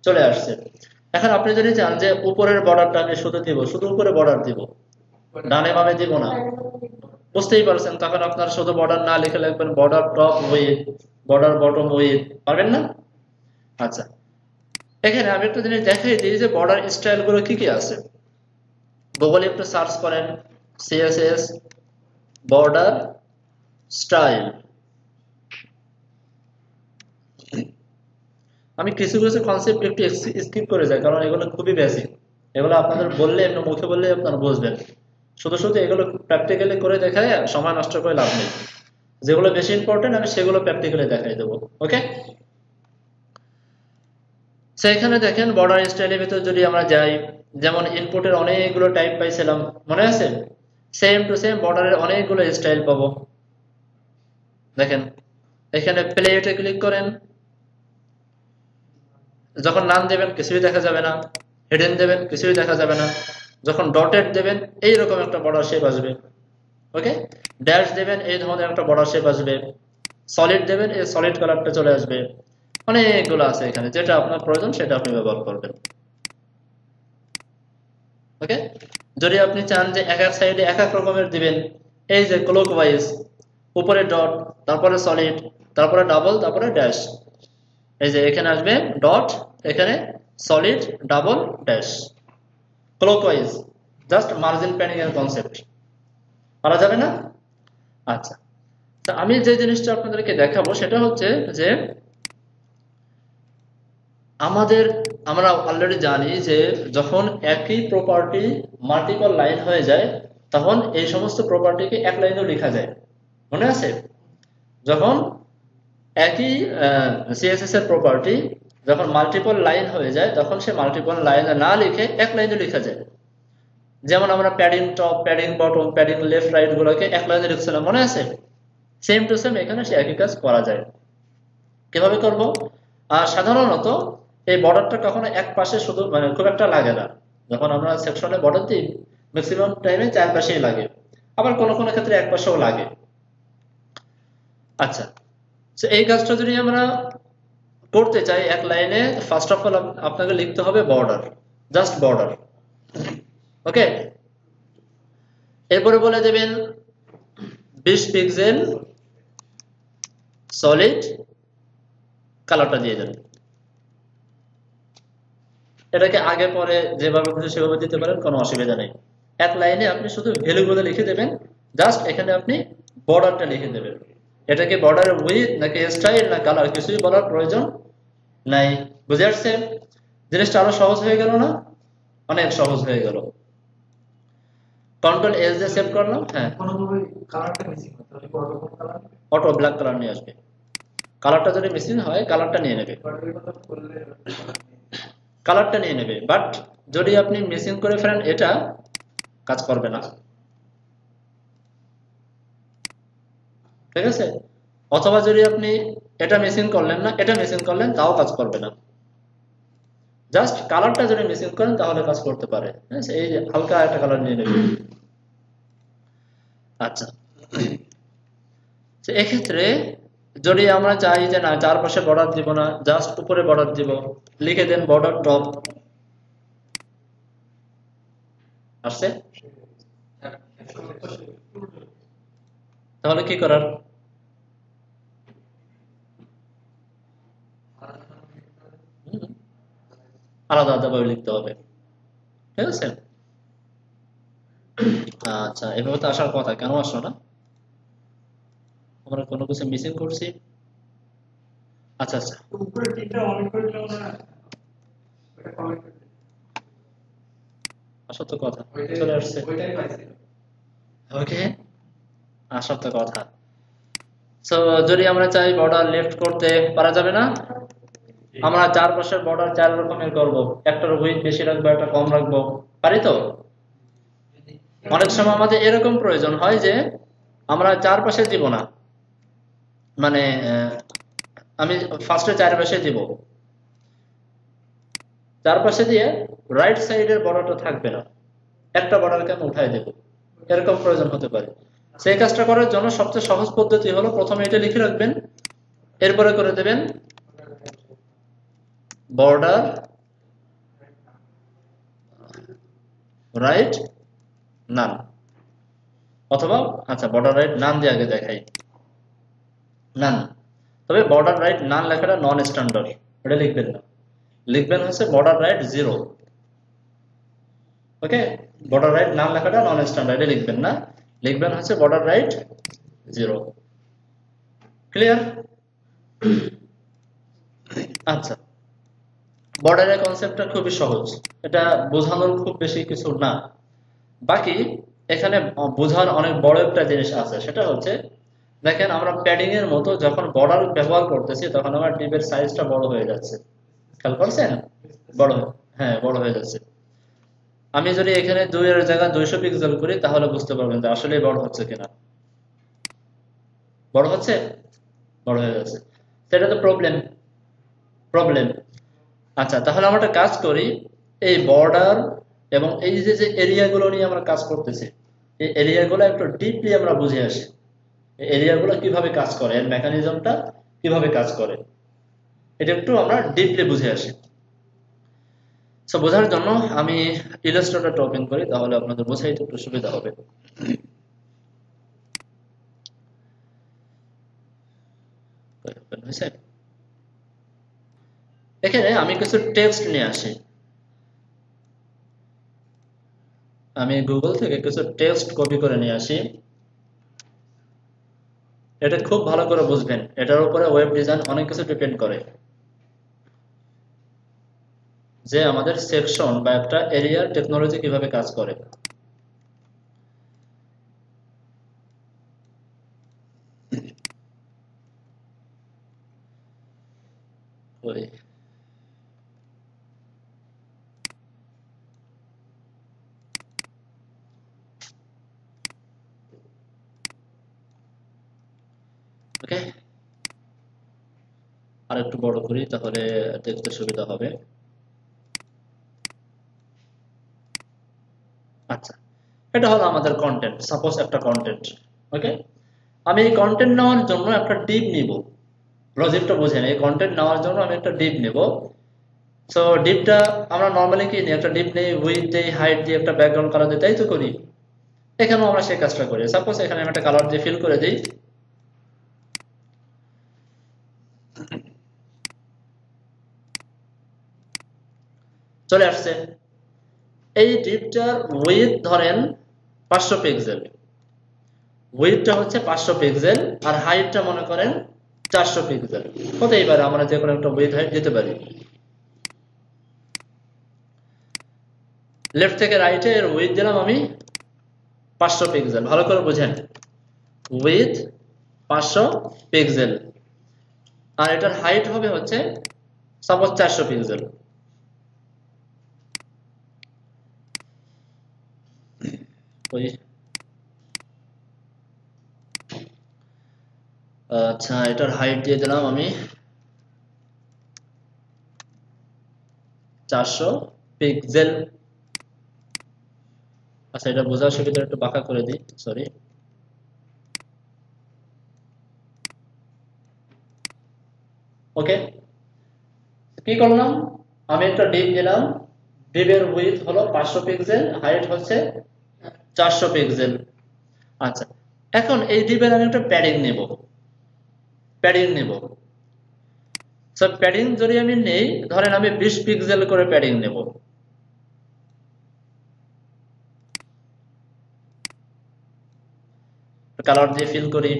চলে আসছে। এখন আপনি যদি চান যে উপরের বর্ডারটা আমি শুধু দিব, শুধু উপরে বর্ডার দিব, ডানে বামে দিব না, বুঝতেই পারছেন, তখন আপনার শুধু বর্ডার না লিখে লিখবেন border top with, border bottom with, পারবেন না। আচ্ছা, এখানে আমি একটা জিনিস দেখাই দিই যে বর্ডার স্টাইল গুলো কি কি আছে। গুগলে একটু সার্চ করেন সিএসএস বর্ডার স্টাইল। আমি কিছু কিছু কনসেপ্ট একটু স্কিপ করে যাই, কারণ এগুলো খুবই বেসিক। এগুলো আপনাদের বললে, এমনি মুখে বললে আপনারা বুঝবেন। শুধু শুধু এগুলো প্র্যাকটিক্যালি করে দেখায় সময় নষ্ট করে লাভ নেই। যেগুলো বেশি ইম্পর্টেন্ট আমি সেগুলো প্র্যাকটিক্যালি দেখাই দেবো। ওকে, সেখানে দেখেন বর্ডার স্টাইলের ভিতরে যদি আমরা যাই, যেমন ইনপুটের অনেকগুলো টাইপ পাইছিলাম, মনে আছে? সেম টু সেম বর্ডারের অনেকগুলো স্টাইল পাবো। দেখেন এখানে প্লেটে ক্লিক করেন, যখন নাম দেবেন কিছুই দেখা যাবে না, হিডেন দেবেন কিছুই দেখা যাবে না, যখন ডটেড দেবেন এইরকম একটা বর্ডার শেপ আসবে। ওকে, ড্যাশ দেবেন এই ধরনের একটা বর্ডার শেপ আসবে, সলিড দেবেন এই সলিড কালারটা চলে আসবে। অনেকগুলো আছে এখানে, যেটা আপনার প্রয়োজন সেটা আপনি ব্যবহার করবেন। ওকে, যদি আপনি চান যে এক এক সাইডে এক এক রকমের দিবেন, এই যে ক্লকওয়াইজ, উপরে ডট, তারপরে সলিড, তারপরে ডাবল, তারপরে ড্যাশ, এই যে এখানে আসবে ডট, এখানে solid, double, dash, clockwise, just margin padding এর কনসেপ্ট। পারা যাবে না? আচ্ছা, তো আমি যে জিনিসটা আপনাদেরকে দেখাবো সেটা হচ্ছে যে আমরা অলরেডি জানি যে যখন একই প্রপার্টি মাল্টিপল লাইন হয়ে যায় তখন এই সমস্ত প্রপার্টিকে এক লাইনেও লেখা যায়, মনে আছে? যখন একই সিএসএস এর প্রপার্টি যখন মাল্টিপল লাইন হয়ে যায় তখন সে মাল্টিপল লাইনে না লিখে এক লাইনে লেখা যায়। যেমন আমরা padding top, padding bottom, padding left right গুলোকে এক লাইনে লিখছিলাম, মনে আছে? সেম টু সেম এখানে সে একই কাজ করা যায়। কিভাবে করব? আর সাধারণত এই বর্ডারটা কখনো এক পাশে শুধু মানে খুব একটা লাগে না। যখন আমরা সেকশনে বর্ডার দিই ম্যাক্সিমাম টাইমে চার পাশেই লাগে, আবার কোনো কোনো ক্ষেত্রে এক পাশেও লাগে। আচ্ছা, তো এই কাজটা যদি আমরা করতে চাই এক লাইনে, ফার্স্ট অফ অল আপনাকে লিখতে হবে বর্ডার, জাস্ট বর্ডার। ওকে, এরপরে বলে দেবেন 20 পিক্সেল সলিড কালারটা দিয়ে দেবেন। এটাকে আগে পরে যেভাবে খুশি সেভাবে দিতে পারেন, কোনো অসুবিধা নেই। এক লাইনে আপনি শুধু ভ্যালুগুলো লিখে দেবেন, জাস্ট এখানে আপনি বর্ডারটা লিখে দেবেন। এটাকে বর্ডার উইথ নাকি স্টাইল না কালার কিছুই বলার প্রয়োজন নাই। বুঝে আসছেন? জিনিসটা আরো সহজ হয়ে গেল না? অনেক সহজ হয়ে গেল। কন্ট্রোল এস দিয়ে সেভ করলাম। হ্যাঁ, অটো ব্ল্যাক কালার নিয়ে আসবে। কালারটা যদি মিসিং হয় কালারটা নিয়ে নেবে, কালারটা নিয়ে নেবে। বাট যদি আপনি মিসিং করে ফেলেন এটা, কাজ করবে না, ঠিক আছে। অথবা যদি আপনি এটা মিসিং করলেন না, এটা মিসিং করলেন, তাও কাজ করবে না। জাস্ট কালারটা যদি মিসিং করেন তাহলে কাজ করতে পারে। এই যে হালকা একটা কালার নিয়ে নেবেন। আচ্ছা, এক্ষেত্রে যদি আমরা চাই যে না চারপাশে বর্ডার দিব না, জাস্ট উপরে বর্ডার দিব, লিখে দেন বর্ডার টপ। আসছে? তাহলে কি করার? আলাদা আলাদা ভাবে লিখতে হবে, ঠিক আছে। আচ্ছা, এভাবে তো আসার কথা, কেন আসলো না? আমরা কোনো কিছু মিসিং করছি? আচ্ছা আচ্ছা, আসার তো কথা, চলে আসছে। ওকে, আসার তো কথা। সো যদি আমরা চাই বর্ডার লেফট করতে, পারা যাবে না? আমরা চারপাশের বর্ডার 4 রকমের করব, একটার উইডথ বেশি রাখবো, একটা কম রাখবো, পারি তো? অনেক সময় আমাদের এরকম প্রয়োজন হয় যে আমরা চারপাশে দিব না, মানে আমি ফার্স্টে চারপাশে দিব, চারপাশে দিয়ে রাইট সাইডের বর্ডারটা থাকবে না, একটা বর্ডারকে আমি উঠাই দেব, এরকম প্রয়োজন হতে পারে। সেই কাজটা করার জন্য সবচেয়ে সহজ পদ্ধতি হলো প্রথমে এটা লিখে রাখবেন, এরপরে করে দেবেন বর্ডার রাইট নান, অথবা আচ্ছা বর্ডার রাইট নান দিয়ে আগে দেখাই, নান। তবে বর্ডার রাইট নান লেখাটা নন স্ট্যান্ডার্ড, এটা লিখবেন না, লিখবেন হচ্ছে বর্ডার রাইট 0। ওকে, বর্ডার রাইট নান লেখাটা নন স্ট্যান্ডার্ড, এটা লিখবেন না, লিখবেন হচ্ছে বর্ডার রাইট 0। ক্লিয়ার? আচ্ছা, বর্ডারের কনসেপ্টটা খুবই সহজ, এটা বোঝানোর খুব বেশি কিছু না। বাকি এখানে বোঝার অনেক বড় একটা জিনিস আছে, সেটা হচ্ছে দেখেন আমরা প্যাডিং এর মতো যখন বর্ডার ব্যবহার করতেছি তখন আমার টিপের সাইজটা বড় হয়ে যাচ্ছে, খেয়াল করছেন? বড়, হ্যাঁ বড় হয়ে যাচ্ছে। আমি যদি এখানে 2 এর জায়গায় 200 পিক্সেল করি তাহলে বুঝতে পারবেন যে আসলে বড় হচ্ছে কিনা। বড় হচ্ছে, বড় হয়ে যাচ্ছে, সেটা তো প্রবলেম, প্রবলেম। আচ্ছা, তাহলে আমরা একটা কাজ করি, এই বর্ডার এবং এই যে যে এরিয়াগুলো নিয়ে আমরা কাজ করতেছি, এই এরিয়াগুলো একটু ডিপলি আমরা বুঝে আসি, এই এরিয়াগুলো কিভাবে কাজ করে, এর মেকানিজমটা কিভাবে কাজ করে, এটা একটু আমরা ডিপলি বুঝে আসি। সো বোঝার জন্য আমি ইলাস্ট্রেটরটা ওপেন করি, তাহলে আপনাদের বোঝাইতে একটু সুবিধা হবে। এখানে আমি কিছু টেক্সট নিয়ে আসি, আমি গুগল থেকে কিছু টেক্সট কপি করে নিয়ে আসি। এটা খুব ভালো করে বুঝবেন, এটার উপরে ওয়েব ডিজাইন অনেক কিছু ডিপেন্ড করে, যে আমাদের সেকশন বা একটা এরিয়ার টেকনোলজি কিভাবে কাজ করে। ওকে, আর একটু বড় করি তাহলে দেখতে সুবিধা হবে। আচ্ছা, এটা হলো আমাদের কন্টেন্ট, সাপোজ একটা কন্টেন্ট। ওকে, আমি এই কন্টেন্ট নেওয়ার জন্য একটা ডিপ নিব, লজিকটা বুঝেন, এই কন্টেন্ট নেওয়ার জন্য আমি একটা ডিপ নেব। সো ডিপটা আমরা নর্মালি কি নিই, একটা ডিপ নেই, উইথ দেই, হাইট দিয়ে, একটা ব্যাকগ্রাউন্ড কালার দিই, তাই তো করি। এখানেও আমরা সেই কাজটা করি। সাপোজ এখানে আমি একটা কালার দিয়ে ফিল করে দিই, চলে আসছে। এই ডিপটার উইথ ধরেন 500 পিক্সেল, উইথটা হচ্ছে 500 পিক্সেল, আর হাইটটা মনে করেন 400 পিক্সেল, হতেই পারে, আমরা যে কোনো একটা উইথ হাইট দিতে পারি। লেফট থেকে রাইটে এর উইথ দিলাম আমি 500 পিক্সেল, ভালো করে বুঝেন, উইথ 500 পিক্সেল, আর এটার হাইট হবে হচ্ছে সাপোজ 400 পিক্সেল। কই আচ্ছা এটার হাইট দিয়ে দিলাম আমি 400 পিক্সেল। আচ্ছা এটা বোঝার সুবিধা একটু বাঁকা করে দিই, সরি। ওকে, কি করলাম, আমি একটা ডিপ দিলাম, ডিপের উইডথ হলো 500 পিক্সেল, হাইট হচ্ছে 400 পিক্সেল। আচ্ছা এখন এই ডিপের আমি একটা প্যাডিং নেব, সো প্যাডিং যদি আমি নেই, ধরেন আমি 20 পিক্সেল করে প্যাডিং নেব। কালার দিয়ে ফিল করি,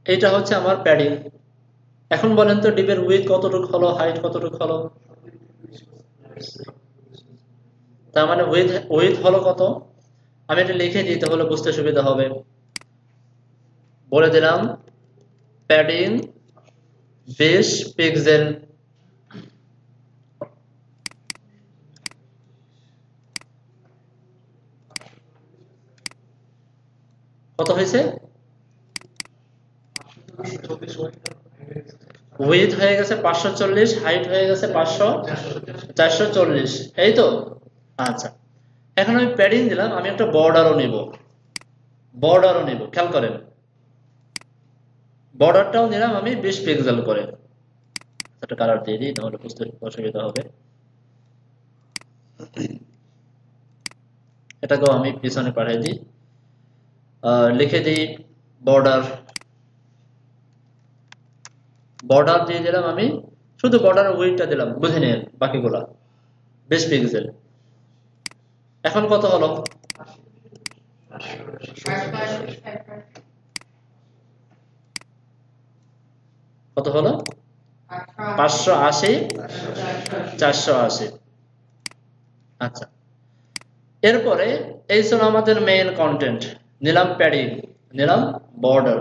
এইটা হচ্ছে আমার প্যাডিং। এখন বলেন তো ডিপের উইডথ কতটুকু হলো, হাইট কতটুকু হলো? তার মানে উইডথ হলো কত, আমি এটা লিখে দিই তাহলে বুঝতে সুবিধা হবে। বলে দিলাম প্যাডিং 20 পিক্সেল। কত হয়েছে? উইডথ হয়ে গেছে 540, হাইট হয়ে গেছে 440, এই তো। আচ্ছা এখন আমি প্যাডিং দিলাম, আমি একটা বর্ডারও নিব, খেয়াল করেন বর্ডারটাও নিলাম আমি 20 পিক্সেল করে। একটা কালার দিয়ে দিই তাহলে বুঝতে অসুবিধা হবে। এটাকেও আমি পিছনে পাঠিয়ে দিই, লিখে দিই বর্ডার দিয়ে দিলাম আমি, শুধু বর্ডার উইডথটা দিলাম, বুঝে নিন বাকিগুলা 20 পিক্সেল। এখন কত হলো? কত হলো? 580, 480। আচ্ছা এরপরে এই ছিল আমাদের মেইন কন্টেন্ট, নিলাম প্যাডিং, নিলাম বর্ডার।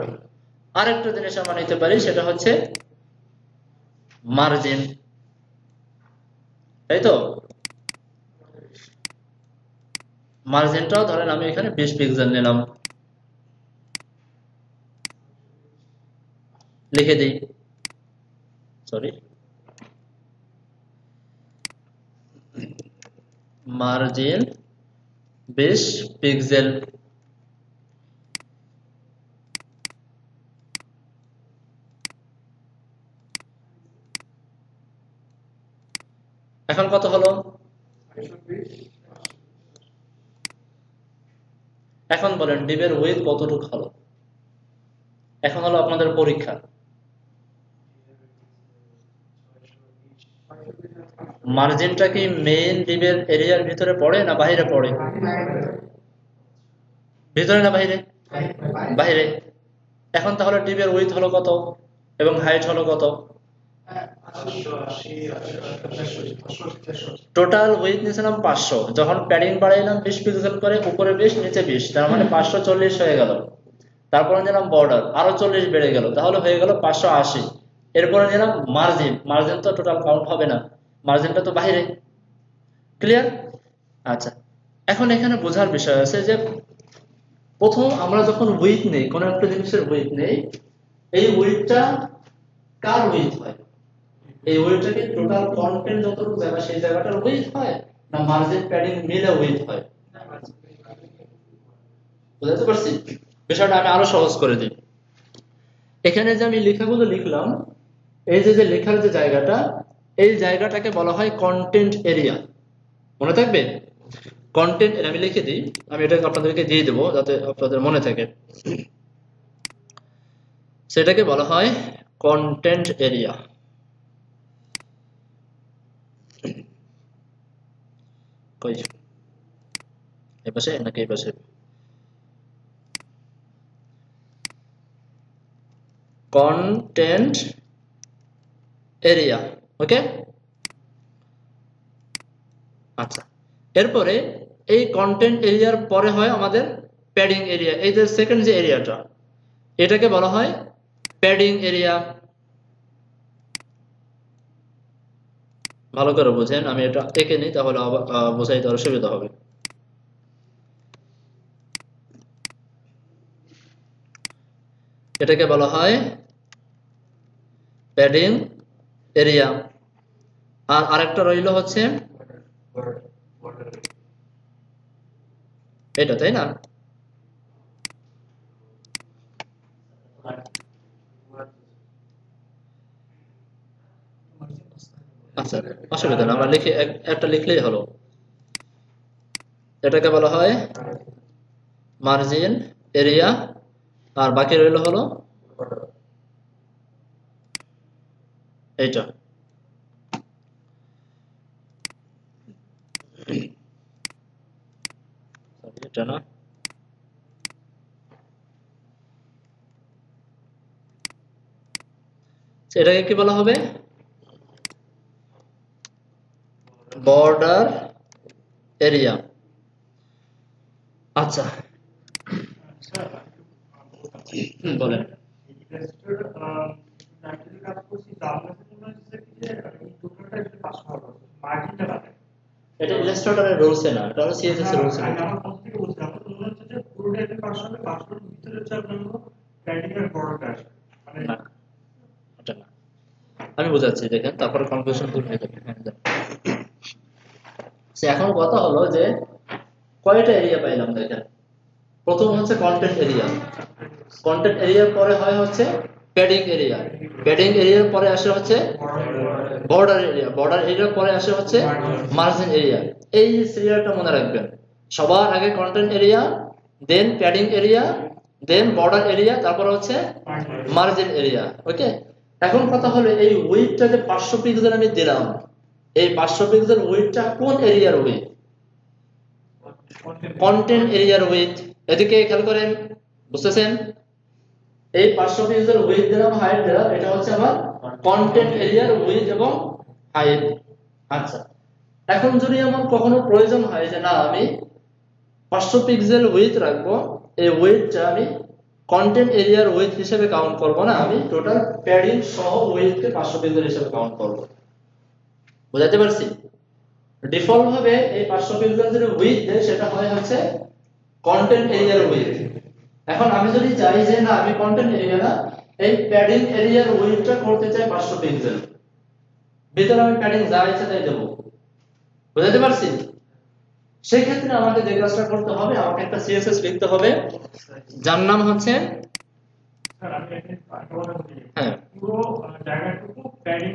আরেকটা জিনিস আমরা নিতে পারি, সেটা হচ্ছে মার্জিন, তাই তো। মার্জিনটাও ধরেন আমি এখানে 20 পিক্সেল নিলাম, লিখে দিই, সরি, মার্জিন 20 পিক্সেল। এখন কত হলো? এখন বলেন ডিপের উইডথ কতটুকু হলো? এখন হলো আপনাদের পরীক্ষা। মার্জিনটা কি মেইন ডিপের এরিয়ার ভিতরে পড়ে না বাইরে পড়ে? ভিতরে না বাইরে? বাইরে। এখন তাহলে ডিপের উইডথ হলো কত এবং হাইট হলো কত? টোটাল উইডথ নিয়েছিলাম 500, যখন প্যাডিং বাড়াইলাম 20 পিক্সেল করে, উপরে 20 নিচে 20, তার মানে 540 হয়ে গেল। তারপরে নিলাম বর্ডার, আরো 40 বেড়ে গেল, তাহলে হয়ে গেল 580। এরপরে নিলাম মার্জিন তো টোটাল কাউন্ট হবে না, মার্জিনটা তো বাইরে। ক্লিয়ার? আচ্ছা এখন এখানে বোঝার বিষয় আছে যে প্রথম আমরা যখন উইডথ নেই, কোন একটা জিনিসের উইডথ নেই, এই উইডথটা কার উইডথ হয়? এই উইডথটা কি টোটাল কন্টেন্ট যতটুকু জায়গা সেই জায়গাটার উইডথ হয়, না মার্জিন প্যাডিং মিলে উইডথ হয়? বুঝতে পারছি? বিষয়টা আমি আরো সহজ করে দিই। এখানে যে আমি লেখাগুলো লিখলাম, এই যে লেখার যে জায়গাটা, এই জায়গাটাকে বলা হয় কন্টেন্ট এরিয়া। মনে থাকবে? কন্টেন্ট আমি লিখে দিই, আমি এটাকে আপনাদেরকে দিয়ে দেবো যাতে আপনাদের মনে থাকে। সেটাকে বলা হয় কন্টেন্ট এরিয়া। কই এই পাশে নাকি এই পাশে? কন্টেন্ট এরিয়া, ওকে। আচ্ছা এরপরে এই কন্টেন্ট এরিয়ার পরে হয় আমাদের প্যাডিং এরিয়া। এই যে সেকেন্ড যে এরিয়াটা, এটাকে বলা হয় প্যাডিং এরিয়া। ভালো করে বোঝেন, আমি এটা এঁকে নিই তাহলে বোঝাইতে আরো সুবিধা হবে। এটাকে বলা হয় প্যাডিং এরিয়া। আর আরেকটা রইল হচ্ছে এটা, তাই না? আচ্ছা, অসুবিধা না, আমরা লিখে একটা লিখলেই হলো। এটাকে বলা হয় মার্জিন এরিয়া, আর বাকি রইল হলো এইটা। এটা না, এটাকে কি বলা হবে? Border area. আচ্ছা, বলেন। এটা ইলাস্ট্রেটরের রুলসে না, এটা হলো সিএসএস এর রুলসে। আমার মন থেকে বলছি, আমার তো মনে হচ্ছে যে পুরোটা একটা পাস হবে, পাসের ভিতরে হচ্ছে আপনার হলো প্যাডিং এর বর্ডারটা আসবে, মানে না, এটা না, আমি বোঝাচ্ছি, দেখেন, তারপরে কনফিউশন দূর হয়ে যাবে। হ্যাঁ, এখন কথা হলো যে কয়টা এরিয়া পাইলাম, দেখেন। প্রথম হচ্ছে কন্টেন্ট এরিয়া, কন্টেন্ট এরিয়ার পরে হয় হচ্ছে প্যাডিং এরিয়া, প্যাডিং এরিয়ার পরে আসে হচ্ছে বর্ডার এরিয়া, বর্ডার এরিয়ার পরে আসে হচ্ছে মার্জিন এরিয়া। এই সিরিয়ালটা মনে রাখবেন, সবার আগে কন্টেন্ট এরিয়া, দেন প্যাডিং এরিয়া, দেন বর্ডার এরিয়া, তারপর হচ্ছে মার্জিন এরিয়া। ওকে, এখন কথা হলো এই উইডটা যে 500 পিক্সেল আমি দিলাম, এই 500 পিক্সেল উইডটা কোন এরিয়ার উইড? কন্টেন্ট এরিয়ার উইড। এদিকে খেয়াল করেন, বুঝতেছেন? এই 500 পিক্সেল উইড দিলাম, হাইট দিলাম, এটা হচ্ছে আমার কন্টেন্ট এরিয়ার উইড এবং হাইট। আচ্ছা, এখন যদি আমার কখনো প্রয়োজন হয় যে না আমি 500 পিক্সেল উইড রাখবো, এই উইডটা আমি কন্টেন্ট এরিয়ার উইড হিসেবে কাউন্ট করব না, আমি টোটাল প্যাডিং সহ উইডকে 500 পিক্সেল হিসেবে কাউন্ট করব। বুঝাতে পারছি? ডিফল্ট ভাবে এই 500 পিক্সেল যে উইড দেয় সেটা হয় হচ্ছে কন্টেন্ট এরিয়ার উইড। এখন আমি যদি চাই যে না আমি কন্টেন্ট এরিয়া না, এই প্যাডিং এরিয়ার উইডটা করতে চাই 500 পিক্সেল, ভিতরে আমি প্যাডিং যা ইচ্ছা তাই দেব। বুঝাতে পারছি? সেই ক্ষেত্রে আমাকে যে কাজটা করতে হবে, আমাকে একটা সিএসএস লিখতে হবে যার নাম হচ্ছে স্যার আমি একটা কথা বলি, হ্যাঁ পুরো জায়গাটুকু প্যাডিং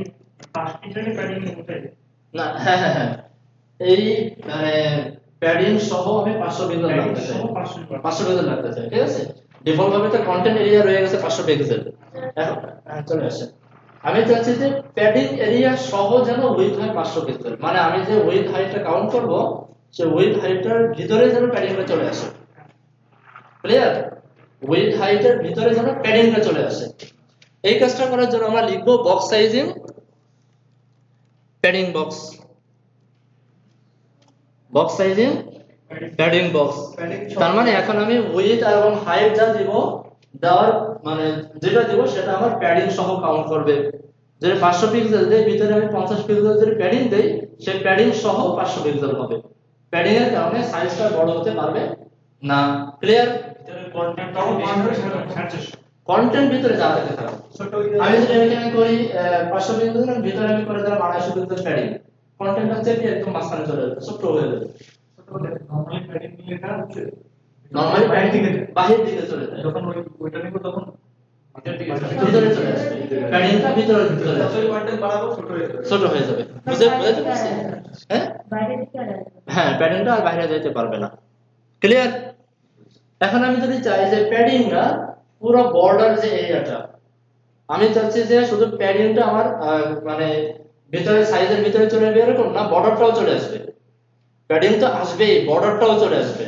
5 পিক্সেলের প্যাডিং এর মধ্যে না, হ্যাঁ, এই মানে প্যাডিং সহ আমি 500 পিক্সেল রাখতে চাই, 500 পিক্সেল রাখতে চাই, ঠিক আছে? ডিফল্ট ভাবে তো কন্টেন্ট এরিয়া রয়ে গেছে 500 পিক্সেল। এখন চলে আসে, আমি চাচ্ছি যে প্যাডিং এরিয়া সহ যেন উইথ হয় 500 পিক্সেল, মানে আমি যে উইথ হাইটটা কাউন্ট করব সে উইথ হাইটটার ভিতরে যেন প্যাডিংটা চলে আসে। ক্লিয়ার? উইথ হাইটের ভিতরে যেন প্যাডিংটা চলে আসে। এই কাজটা করার জন্য আমরা লিখব box sizing padding box, box sizing padding box. তার মানে এখন আমি উইথ এবং হাইট যা দিব, দেওয়ার মানে যেটা দিব সেটা আমার প্যাডিং সহ কাউন্ট করবে। যদি 500 পিক্সেল দেই, ভিতরে আমি 50 পিক্সেল যদি প্যাডিং দেই, সেই প্যাডিং সহ 500 পিক্সেল হবে। প্যাডিং এর কারণে সাইজটা বড় হতে পারবে না। ক্লিয়ার? কন্টেন্ট ভিতরে যা থাকে থাকবে। আমি যদি এখানে করি 500 পিক্সেল, ভিতরে আমি করে দিলাম 250 পিক্সেল প্যাডিং, কন্টেন্ট হচ্ছে কি একদম মাঝখানে চলে যাবে, ছোট হয়ে যাবে। নরমালি প্যাডিং নিলে না হচ্ছে নরমালি প্যাডিং বাহির দিকে চলে যায়, যখন ওইটা নিব তখন ভিতরে চলে আসবে, প্যাডিংটা ভিতরে চলে আসবে, কন্টেন্ট বাড়াবো ছোট হয়ে যাবে। বুঝতে পারছি? হ্যাঁ হ্যাঁ, প্যাডিংটা আর বাইরে যেতে পারবে না। ক্লিয়ার? এখন আমি যদি চাই যে প্যাডিংটা পুরো বর্ডার যে এরিয়াটা, আমি চাচ্ছি যে শুধু প্যাডিংটা আমার মানে ভিতরে সাইজের ভিতরে চলে আসবে এরকম না, বর্ডারটাও চলে আসবে। প্যাডিং তো আসবেই, বর্ডারটাও চলে আসবে।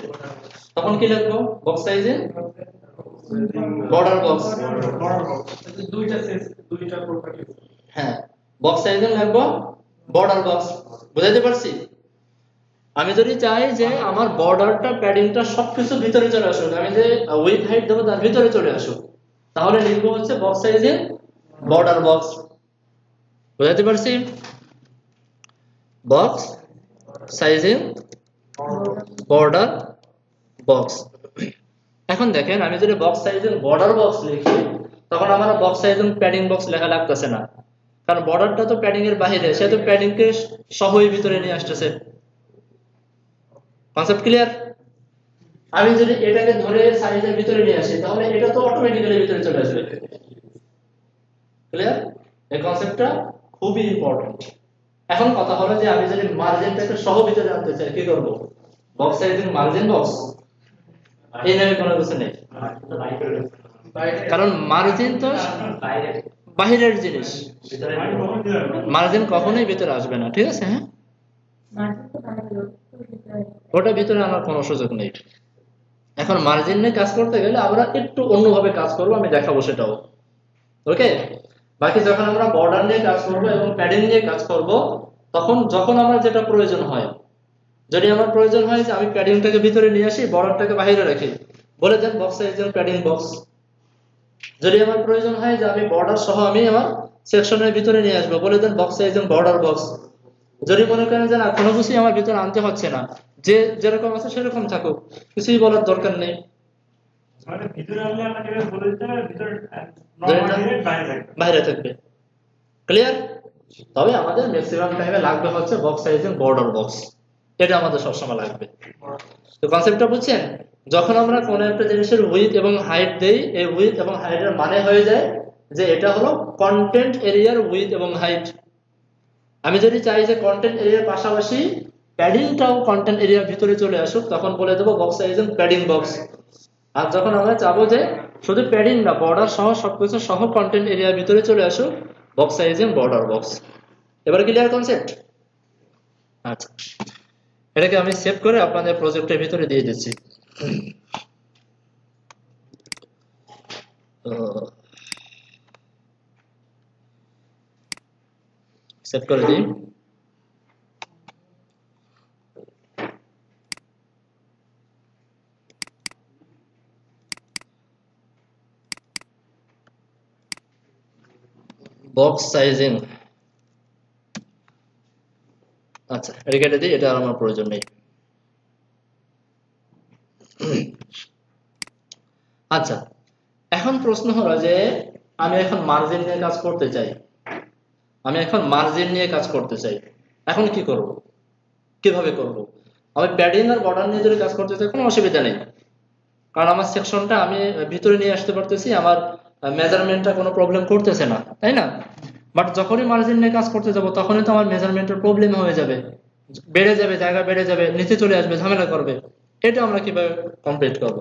তখন কি লিখবো? বক্স সাইজিং বর্ডার বক্স, দুইটা সেন্স, দুইটা প্রপার্টি। হ্যাঁ, বক্স সাইজিং লিখবো বর্ডার বক্স। বুঝাইতে পারছি? আমি যদি চাই যে আমার বর্ডারটা প্যাডিংটা সবকিছু ভিতরে চলে আসুক, আমি যে উইথ হাইট দেবো তার ভিতরে চলে আসুক, তাহলে লিখবো হচ্ছে বক্স সাইজিং বর্ডার বক্স। বুঝাইতে পারছি? Box sizing border box. এখন দেখেন আমি যদি বক্স সাইজিং বর্ডার বক্স লিখি তখন আমার বক্স সাইজিং প্যাডিং বক্স লেখা লাগতেছে না, কারণ বর্ডারটা তো প্যাডিং এর বাইরে, সে তো প্যাডিং কে সহই ভিতরে নিয়ে আসতেছে। Concept clear? আমি যদি এটাকে ধরে সাইজের ভিতরে নিয়ে আসি তাহলে এটা তো অটোমেটিক্যালি ভিতরে চলে আসবে। ক্লিয়ার? এই কনসেপ্টটা খুবই ইম্পর্টেন্ট। এখন কথা হলো যে আমি যদি মার্জিনটাকে সহ ভিতরে আনতে চাই কি করব? বক্স সাইজিং মার্জিন বক্স এই নামে কোনো কিছু নেই, কারণ মার্জিন তো বাইরের জিনিস, মার্জিন কখনোই ভিতরে আসবে না। ঠিক আছে? হ্যাঁ, ওটা ভিতরে আনার কোনো সুযোগ নেই। এখন মার্জিন নিয়ে কাজ করতে গেলে আমরা একটু অন্যভাবে কাজ করবো, আমি দেখাবো সেটাও। ওকে, বাকি যখন আমরা বর্ডার নিয়ে কাজ করব এবং প্যাডিং নিয়ে কাজ করব তখন যখন আমার যেটা প্রয়োজন হয়, যদি আমার প্রয়োজন হয় যে আমি প্যাডিংটাকে ভিতরে নিয়ে আসি বর্ডারটাকে বাইরে রাখি, বলে দেন বক্স সাইজের প্যাডিং বক্স। যদি আমার প্রয়োজন হয় যে আমি বর্ডার সহ আমি আমার সেকশনের ভিতরে নিয়ে আসবো, বলে দেন বক্স সাইজের বর্ডার বক্স। যদি মনে করেন যে না কোনো কিছুই আমার ভিতরে আনতে হচ্ছে না, যে যেরকম আছে সেরকম থাকুক, কিছুই বলার দরকার নেই, বাইরে থাকবে। ক্লিয়ার? তবে আমাদের ম্যাক্সিমাম টাইমে লাগবে হচ্ছে বক্স সাইজিং বর্ডার বক্স, এটা আমাদের সবসময় লাগবে। তো কনসেপ্টটা বুঝছেন? যখন আমরা কোনো একটা জিনিসের উইডথ এবং হাইট দেই, এই উইডথ এবং হাইটের মানে হয়ে যায় যে এটা হলো কন্টেন্ট এরিয়ার উইডথ এবং হাইট। আমি যদি চাই যে কন্টেন্ট এরিয়ার পাশাপাশি প্যাডিংটাও কন্টেন্ট এরিয়ার ভিতরে চলে আসুক তখন বলে দেবো বক্স সাইজিং প্যাডিং বক্স। আর যখন আমরা চাবো যে শুধু প্যাডিং না বর্ডার সহ সবকিছু সহ কন্টেন্ট এরিয়ার ভিতরে চলে আসুক, বক্স সাইজিং বর্ডার বক্স। এবার ক্লিয়ার কনসেপ্ট? আচ্ছা, এটাকে আমি সেভ করে আপনাদের প্রজেক্টের ভিতরে দিয়ে দিচ্ছি। সেভ করে দিই। বক্স সাইজিং, আচ্ছা এটা কেটে দিই, এটা আর আমার প্রয়োজন নেই। আচ্ছা, এখন প্রশ্ন হলো যে আমি এখন মার্জিন নিয়ে কাজ করতে চাই, এখন কি করব, কিভাবে করব? আমি প্যাডিং আর বর্ডার নিয়ে যদি কাজ করতে চাই কোনো অসুবিধা নেই, কারণ আমার সেকশনটা আমি ভিতরে নিয়ে আসতে পারতেছি, আমার মেজারমেন্টটা কোনো প্রবলেম করতেছে না, তাই না? বাট যখনই মার্জিন নিয়ে কাজ করতে যাব তখনই তো আমার মেজারমেন্টের প্রবলেম হয়ে যাবে, বেড়ে যাবে, জায়গা বেড়ে যাবে, নিচে চলে আসবে, ঝামেলা করবে। এটা আমরা কিভাবে কমপ্লিট করব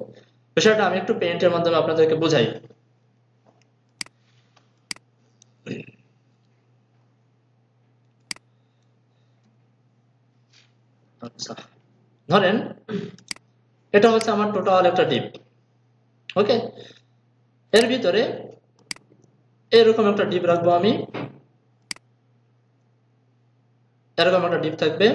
বিষয়টা আমি একটু পেইন্টের মাধ্যমে আপনাদেরকে বুঝাই। আচ্ছা, ধরেন এটা হচ্ছে আমার টোটাল একটা ডিপ। ওকে, এর ভিতরে এরকম একটা ডিপ রাখবো আমি, এরকম একটা ডিপ থাকবে।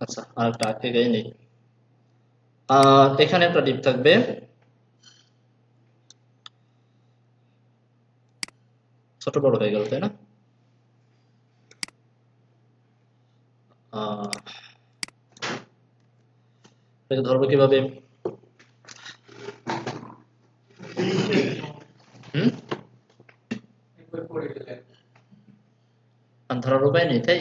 আচ্ছা, আর একটা আগে নেই, আর এখানে একটা ডিপ থাকবে। ছোট বড় হয়ে গেল, তাই না? ধরবো কিভাবে? ধরার উপায় নেই, তাই?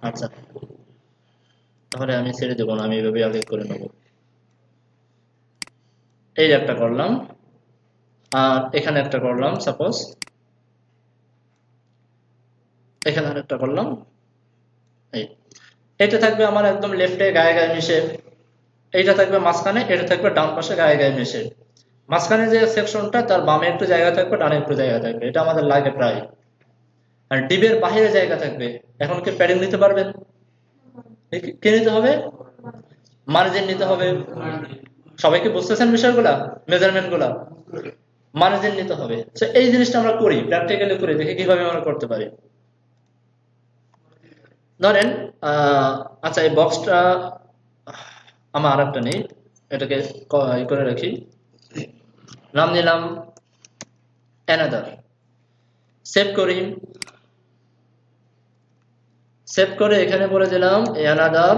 আচ্ছা, তাহলে আমি ছেড়ে দেবো না, আমি এভাবে আগে করে নেব। এই একটা করলাম, আর এখানে একটা করলাম, সাপোজ এখানে আরেকটা করলাম। এটা থাকবে আমার একদম লেফটে গায়ে গায়ে মিশে, এইটা থাকবে মাঝখানে, এটা থাকবে ডান পাশে গায়ে গায়ে মিশে। মাঝখানে যে সেকশনটা তার বামে একটু জায়গা থাকবে, ডানে একটু জায়গা থাকবে, এটা আমাদের লাগে প্রায়। আর ডিবের বাহিরে জায়গা থাকবে, এখন কি প্যাডিং নিতে পারবেন? কি নিতে হবে? মার্জিন নিতে হবে। সবাইকে বুঝতেছেন বিষয়গুলা, মেজারমেন্ট গুলা? মার্জিন নিতে হবে। এই জিনিসটা আমরা করি, প্র্যাকটিক্যালি করি, দেখি কিভাবে আমরা করতে পারি। ধরেন আচ্ছা, এই বক্সটা আমার আরেকটা নেই, এটাকে করে রাখি, নাম দিলাম অ্যানাদার। সেভ করি, সেভ করে এখানে বলে দিলাম অ্যানাদার,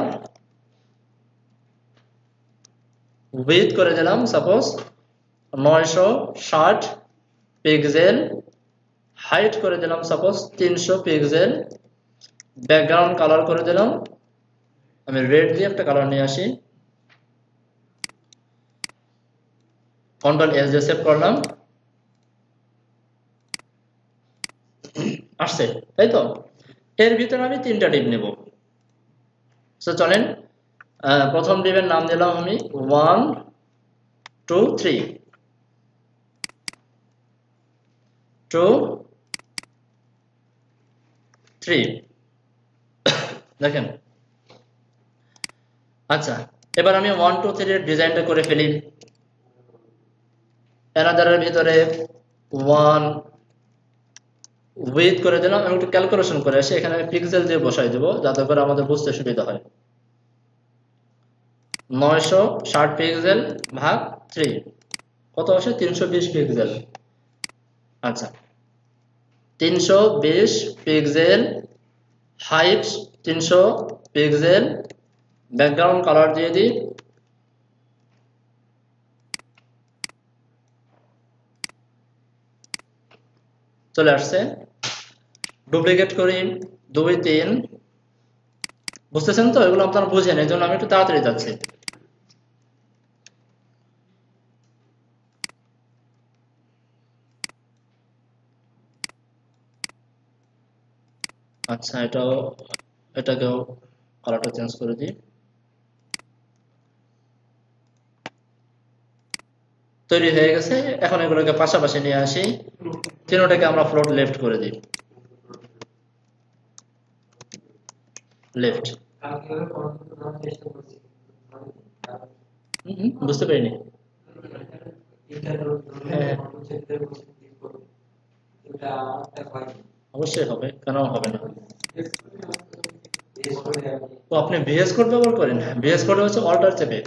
উইথ করে দিলাম সাপোজ 960 পিক্সেল, হাইট করে দিলাম সাপোজ 300 পিক্সেল, ব্যাকগ্রাউন্ড কালার করে দিলাম, আমি রেড দিয়ে একটা কালার নিয়ে আসি, কন্ট্রোল এস দিয়ে সেভ করলাম, আসছে তাই তো। এর ভিতরে আমি 3টা ডিপ নেব। চলেন প্রথম ডিপের নাম দিলাম আমি 1 2 3 2 3 দেখেন। আচ্ছা, এবার আমি 1 2 3 এর ডিজাইনটা করে ফেলি। অ্যানাদারের ভিতরে 1 উইথ করে দিলাম, আমি একটু ক্যালকুলেশন করে আসি, এখানে আমি পিক্সেল দিয়ে বসাই দেবো যাতে করে আমাদের বুঝতে সুবিধা হয়। 960 পিক্সেল ভাগ 3 কত আসে? 320 পিক্সেল। আচ্ছা, 320 pixel, height 300 pixel, background colour দিয়ে দিই, চলে আসছে। ডুপ্লিকেট করি 2 3, বুঝতেছেন তো? এগুলো আপনারা বুঝেন, এই জন্য আমি একটু তাড়াতাড়ি যাচ্ছি। আচ্ছা, এটাকেও কালারটা চেঞ্জ করে দিই। তৈরি হয়ে গেছে। এখন এগুলোকে পাশাপাশি নিয়ে আসি, তিনটাকে আমরা ফ্লোট লেফট করে দিই, লেফট। বুঝতে পারিনি। অবশ্যই হবে, কেন হবে না? তো আপনি ভিএস কোড ব্যবহার করেন? ভিএস কোড হচ্ছে অল্টার চেপে,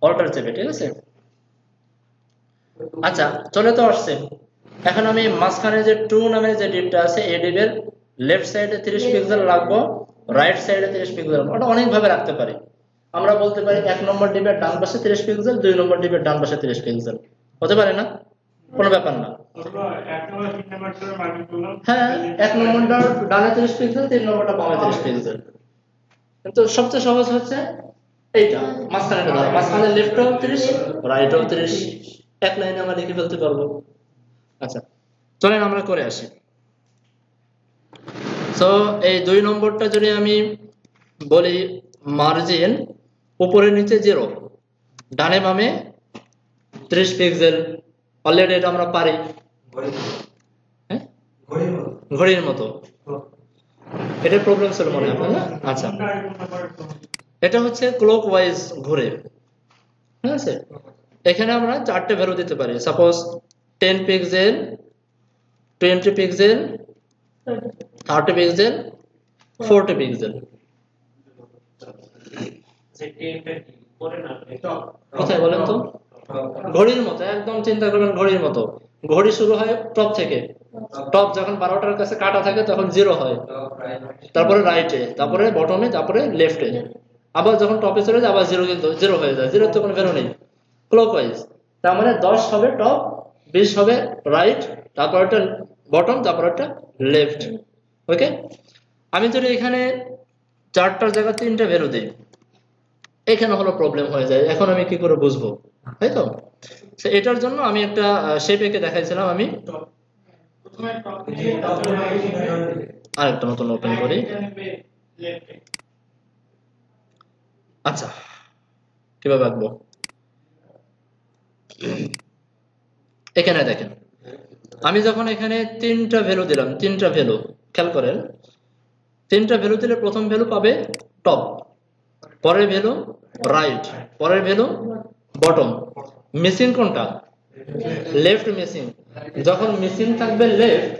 অল্টার চেপে, ঠিক আছে। আচ্ছা, চলে তো আসছে। এখন আমি মাঝখানে যে 2 নামের যে ডিপটা আছে, এই ডিপের লেফট সাইডে 30 পিক্সেল রাখবো, রাইট সাইডে 30 পিক্সেল রাখবো। ওটা অনেক ভাবে রাখতে পারি। আমরা বলতে পারি 1 নম্বর ডিপের ডান পাশে 30 পিক্সেল, 2 নম্বর ডিপের ডান পাশে 30 পিক্সেল, হতে পারে না? কোনো ব্যাপার না। হ্যাঁ, 1 নম্বরটা ডানে 30 পিক্সেল, 3 নম্বরটা বামে 30 পিক্সেল। কিন্তু সবচেয়ে সহজ হচ্ছে এইটা, মাঝখানেটা ধরো, মাঝখানে লেফটও 30, রাইটও 30, এক লাইনে আমরা লিখে ফেলতে পারবো। আচ্ছা, চলেন আমরা করে আসি। সো এই 2 নম্বরটা যদি আমি বলি মার্জিন উপরে নিচে 0, ডানে বামে 30 পিক্সেল, অলরেডি এটা আমরা পারি, হ্যাঁ, ঘড়ির মতো। এটা প্রবলেম ছিল মনে হয় না? আচ্ছা, এটা হচ্ছে ক্লকওয়াইজ ঘুরে, ঠিক আছে। এখানে আমরা 4টে ভ্যালু দিতে পারি, suppose 10 pixel, 20 pixel, 30 pixel, 40 pixel. কোথায় বলেন তো? ঘড়ির মতো, একদম চিন্তা করবেন ঘড়ির মতো। ঘড়ি শুরু হয় টপ থেকে, টপ যখন 12টার কাছে কাটা থাকে তখন 0 হয়, তারপরে রাইটে, তারপরে বটমে, তারপরে লেফটে, আবার যখন টপে চলে যায় আবার 0, কিন্তু 0 হয়ে যায়, 0 তো কোনো ভ্যালু নেই। ক্লকওয়াইজ, তার মানে 10 হবে টপ, 20 হবে রাইট, তারপর একটা বটম, তারপর একটা লেফট। ওকে, আমি যদি এখানে 4টার জায়গায় 3টা ভ্যালু দিই, এখানে হলো প্রবলেম হয়ে যায়। এখন আমি কি করে বুঝবো, তাই তো? এটার জন্য আমি একটা শেপ এঁকে দেখাইছিলাম, আমি আরেকটা নতুন ওপেন করি। আচ্ছা, কিভাবে আঁকবো? এখানে দেখেন, আমি যখন এখানে 3টা ভ্যালু দিলাম, 3টা ভ্যালু খেয়াল করেন, 3টা ভ্যালু দিলে প্রথম ভ্যালু পাবে টপ, পরের ভ্যালু রাইট, পরের ভ্যালু বটম। মিসিং কোনটা? Left missing. যখন মিসিং থাকবে লেফট,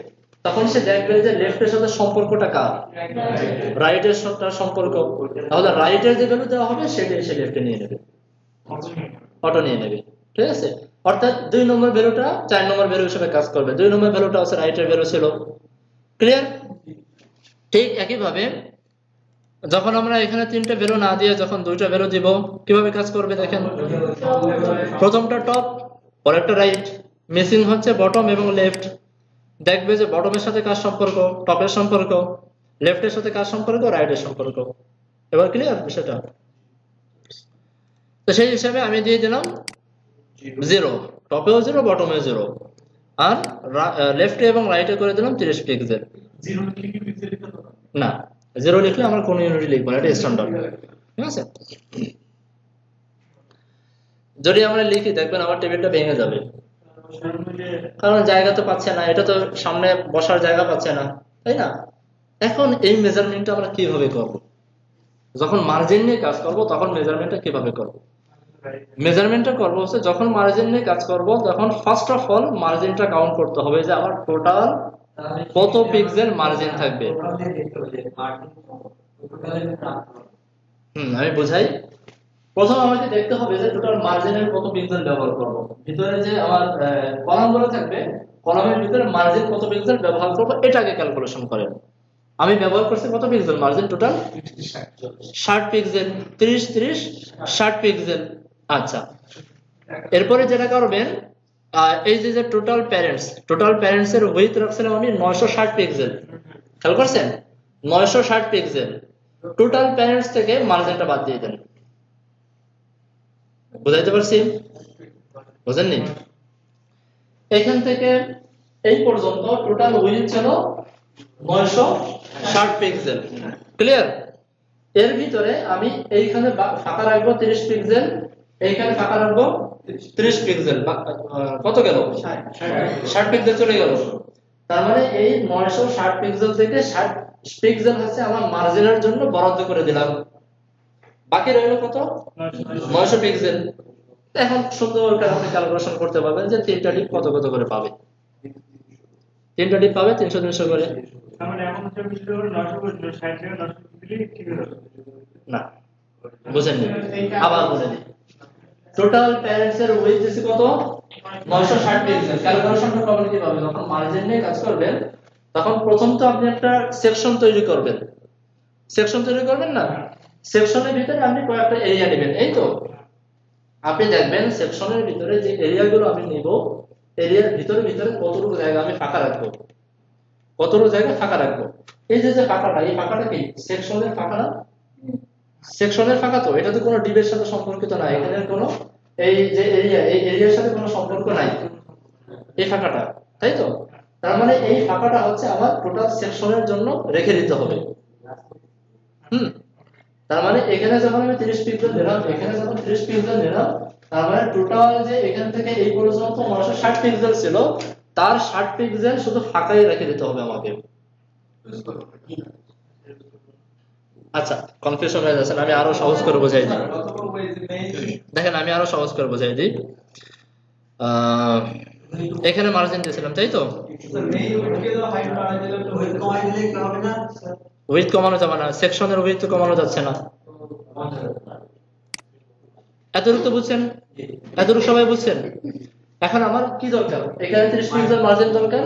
তখন সে দেখবে যে লেফটের সাথে সম্পর্কটা কার? রাইটের সাথে সম্পর্ক। তাহলে রাইটের যে ভ্যালু দেওয়া হবে সেটাই সে লেফটে নিয়ে নেবে। অটো নিয়ে নেবে, ঠিক আছে। অর্থাৎ 2 নম্বর ভ্যালুটা 4 নম্বর ভ্যালু হিসেবে কাজ করবে। 2 নম্বর ভ্যালুটা হচ্ছে রাইটের ভ্যালু ছিল, ক্লিয়ার। ঠিক একই ভাবে যখন আমরা এখানে 3টা ভ্যালু না দিয়ে যখন 2টা ভ্যালু দিব, কিভাবে কাজ করবে দেখেন। প্রথমটা টপ, পরেরটা রাইট, মিসিং হচ্ছে বটম এবং লেফট। দেখবে যে বটমের সাথে কার সম্পর্ক, টপের সম্পর্ক, লেফটের সাথে কার সম্পর্ক, রাইটের সম্পর্ক। এবার ক্লিয়ার বিষয়টা। তো সেই হিসাবে আমি দিয়ে দিলাম 0, টপেও 0 বটমেও 0, আর লেফটে এবং রাইটে করে দিলাম 30 পিক্সেল। 0 লিখে কি পিক্সেল লিখতে হবে না, 0 লিখলে আমার কোন ইউনিট লিখবো না, এটা স্ট্যান্ডার্ড, ঠিক আছে। যদি আমরা লিখি দেখবেন আমার টেবিলটা ভেঙে যাবে, কারণ জায়গা তো পাচ্ছে না, এটা তো সামনে বসার জায়গা পাচ্ছে না, তাই না। এখন এই মেজারমেন্টটা আমরা কিভাবে করব? যখন মার্জিন নিয়ে কাজ করব তখন মেজারমেন্টটা কিভাবে করব? মেজারমেন্টটা করব হচ্ছে যখন মার্জিন নিয়ে কাজ করব তখন ফার্স্ট অফ অল মার্জিনটা কাউন্ট করতে হবে যে আমার টোটাল কত পিক্সেল মার্জিন থাকবে। আমি বুঝাই। প্রথম আমাকে দেখতে হবে যে টোটাল মার্জিনের কত পিক্সেল ব্যবহার করব। ভিতরে যে আমার কলামগুলো থাকবে, কলামের ভিতরে মার্জিন কত পিক্সেল ব্যবহার করব এটাকে ক্যালকুলেশন করেন। আমি ব্যবহার করছি কত pixel margin, total 60 pixel, 30 30 60 pixel. আচ্ছা, এরপরে যেটা করবেন, এই যে টোটাল প্যারেন্টস এর উইডথ রাখছিলাম আমি 960 পিক্সেল, খেয়াল করছেন 960 পিক্সেল। টোটাল প্যারেন্টস থেকে মার্জিনটা বাদ দিয়ে দেন। বুঝাইতে পারছি? বুঝেননি? এখান থেকে এই পর্যন্ত টোটাল উইডথ ছিল 960 পিক্সেল, ক্লিয়ার। এর ভিতরে আমি এইখানে ফাঁকা রাখবো 30 পিক্সেল, এইখানে ফাঁকা রাখবো 30 পিক্সেল। কত গেল? 60 পিক্সেল চলে গেল। তার মানে এই 960 পিক্সেল থেকে 60 পিক্সেল হচ্ছে আমার মার্জিনের জন্য বরাদ্দ করে দিলাম। বাকি রইল কত? 900 পিক্সেল। এখন সুন্দর করে আপনি ক্যালকুলেশন করতে পারবেন যে 3টা ডিপ কত কত করে পাবে। 3টা ডিপ পাবে 300 300 করে। মানে এখন হচ্ছে বিষয়টা হলো 900 করে 60 থেকে 900 দিলে ঠিক হয়ে যাবে না, বুঝেননি? আবার বলে দিই, টোটাল প্যারেন্টস এর উইডথ আছে কত? 960 পিক্সেল। ক্যালকুলেশনটা করবেন কিভাবে? যখন মার্জিন নিয়ে কাজ করবেন তখন প্রথম তো আপনি একটা সেকশন তৈরি করবেন। সেকশন তৈরি করবেন না, সেকশনের ভিতরে আপনি কয়েকটা এরিয়া নেবেন, এই তো। আপনি দেখবেন সেকশনের ভিতরে যে এরিয়াগুলো আমি নিব, এরিয়ার ভিতরে কতটুকু জায়গা আমি ফাঁকা রাখবো, কতটুকু জায়গা ফাঁকা রাখবো। এই যে ফাঁকাটা, এই ফাঁকাটা কি সেকশনের ফাঁকা না? সেকশনের ফাঁকা তো, এটা তো কোনো ডিবের সাথে সম্পর্কিত না, এখানে কোনো এই যে এরিয়া, এই এরিয়ার সাথে কোনো সম্পর্ক নাই এই ফাঁকাটা, তাই তো। তার মানে এই ফাঁকাটা হচ্ছে আমার টোটাল সেকশনের জন্য রেখে দিতে হবে। তার মানে এখানে যখন আমি 30 পিক্সেল দিলাম, এখানে যখন 30 পিক্সেল দিলাম, তার মানে টোটাল যে এখান থেকে এই পর্যন্ত 960 পিক্সেল ছিল, তার 60 পিক্সেল শুধু ফাঁকাই রেখে দিতে হবে আমাকে। আচ্ছা, কনফিউশন হয়ে যাচ্ছে, আমি আরো সহজ করে বোঝাই দিই। দেখেন আমি আরো সহজ করে বোঝাই দিই। এখানে মার্জিন দিয়েছিলাম, তাই তো। উইডথ কমানো যাবে না, সেকশনের উইডথ তো কমানো যাচ্ছে না। এতটুকু তো বুঝছেন? এতটুকু সবাই বুঝছেন? এখন আমার কি দরকার? এখানে 30 পিক্সেল মার্জিন দরকার,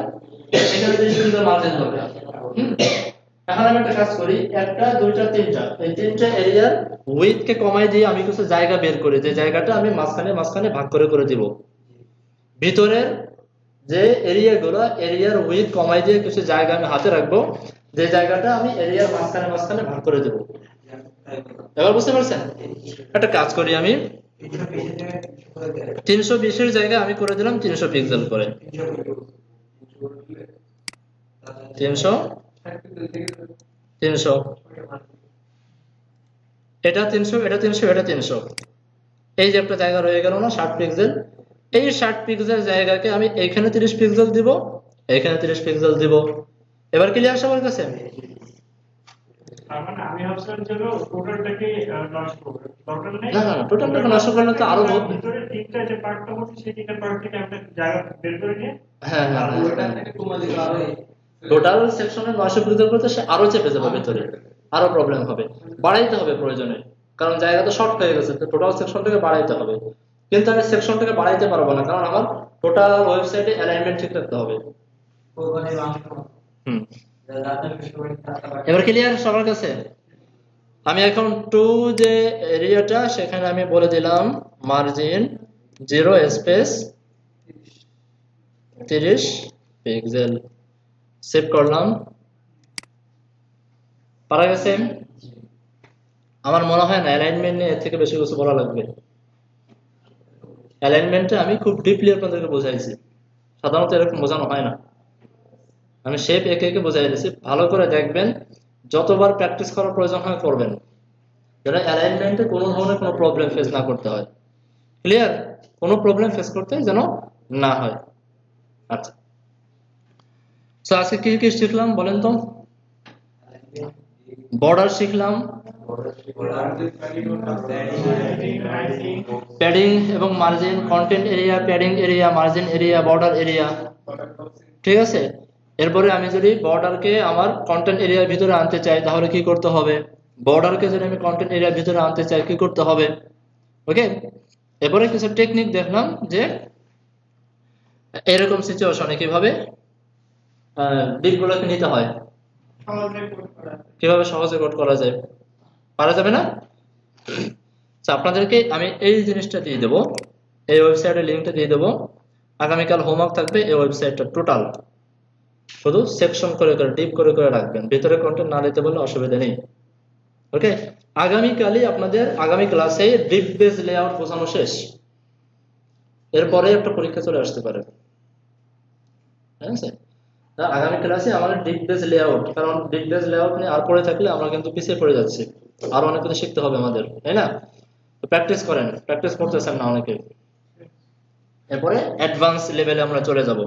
এখানে 30 পিক্সেল মার্জিন দরকার। এখন আমি একটা কাজ করি, একটা দুইটা তিনটা, এই তিনটা এরিয়ার উইডথ কে কমাই দিয়ে আমি কিছু জায়গা বের করি, যে জায়গাটা আমি মাঝখানে ভাগ করে করে দিব। ভিতরের যে এরিয়াগুলো, এরিয়ার উইডথ কমাই দিয়ে কিছু জায়গা আমি হাতে রাখবো, যে জায়গাটা আমি এরিয়ার মাঝখানে ভাগ করে দেব। এবার বুঝতে পারছেন? একটা কাজ করি, আমি 320 এর জায়গায় আমি করে দিলাম 300 পিক্সেল করে। 300 300, এটা 300, এটা 300, এটা 300। এই যে একটা জায়গা রয়ে গেল না 60 পিক্সেল, এই 60 পিক্সেল জায়গাকে আমি এইখানে 30 পিক্সেল দিব, এইখানে 30 পিক্সেল দিব। এবার ক্লিয়ার সবার কাছে? মানে আমি ভাবছিলাম যে টোটালটাকে নষ্ট করব, দরকার নেই। না না, টোটালটাকে নষ্ট করলে তো আরো ভিতরে তিনটা যে পার্টটা হচ্ছে সেই তিনটা পার্ট থেকে আমরা জায়গা বের করে নিয়ে হ্যাঁ ওটা থেকে কমা দিলে আরো টোটাল সেকশনে 900 পিক্সেল করতে সে আরো চেপে যাবে ভিতরে, আরো প্রবলেম হবে, বাড়াইতে হবে প্রয়োজনে। কারণ জায়গা তো শর্ট হয়ে গেছে, টোটাল সেকশনটাকে বাড়াইতে হবে। কিন্তু আমি সেকশনটাকে বাড়াইতে পারবো না, কারণ আমার টোটাল ওয়েবসাইটে অ্যালাইনমেন্ট ঠিক রাখতে হবে। হুম, এবার ক্লিয়ার সবার কাছে? আমি এখন টু যে এরিয়াটা সেখানে আমি বলে দিলাম মার্জিন 0 স্পেস 30 পিক্সেল, সেভ করলাম। পারা গেছে? আমার মনে হয় না অ্যালাইনমেন্ট নিয়ে এর থেকে বেশি কিছু বলা লাগবে। অ্যালাইনমেন্টে আমি খুব ডিপলি আপনাদেরকে বোঝাইছি, সাধারণত এরকম বোঝানো হয় না। আমি শেপ একে একে বোঝাই দিয়েছি, ভালো করে দেখবেন, যতবার প্র্যাকটিস করার প্রয়োজন হয় করবেন, যেন অ্যালাইনমেন্টে কোনো ধরনের কোনো প্রবলেম ফেস না করতে হয়। ক্লিয়ার? কোনো প্রবলেম ফেস করতে যেন না হয়। আচ্ছা, তো আজকে কি কি শিখলাম বলেন তো? বর্ডার শিখলাম, প্যাডিং এবং margin, content area, padding area, margin area, border area. ঠিক আছে? এরপরে আমি যদি বর্ডারকে আমার কন্টেন্ট এরিয়ার ভিতরে আনতে চাই তাহলে কি করতে হবে, বর্ডারকে যদি আমি কন্টেন্ট এরিয়ার ভিতরে আনতে চাই কি করতে হবে। ওকে, এরপরে কিছু টেকনিক দেখলাম যে এরকম সিচুয়েশনে কিভাবে ডিপগুলোকে নিতে হয়, কিভাবে সহজে কোড করা যায়। পারা যাবে না? আপনাদেরকে আমি এই জিনিসটা দিয়ে দেবো, এই ওয়েবসাইটের লিঙ্কটা দিয়ে দেবো। আগামীকাল হোমওয়ার্ক থাকবে এই ওয়েবসাইটটা টোটাল, শুধু সেকশন করে করে ডিপ করে করে রাখবেন, ভিতরে কন্টেন্ট না দিতে বললে অসুবিধা নেই। ওকে, আগামীকালই আপনাদের আগামী ক্লাসে ডিপ বেস লেআউট বোঝানো শেষ, এরপরে একটা পরীক্ষা চলে আসতে পারে। ঠিক আছে, আগামী ক্লাসে আমাদের ডিপ বেস লেআউট, কারণ ডিপ বেস লেআউট নিয়ে আর পড়ে থাকলে আমরা কিন্তু পিছিয়ে পড়ে যাচ্ছি, আরো অনেক কিছু শিখতে হবে আমাদের, তাই না? তো প্র্যাকটিস করেন, প্র্যাকটিস করতেছেন না অনেকে, এরপরে অ্যাডভান্স লেভেলে আমরা চলে যাব।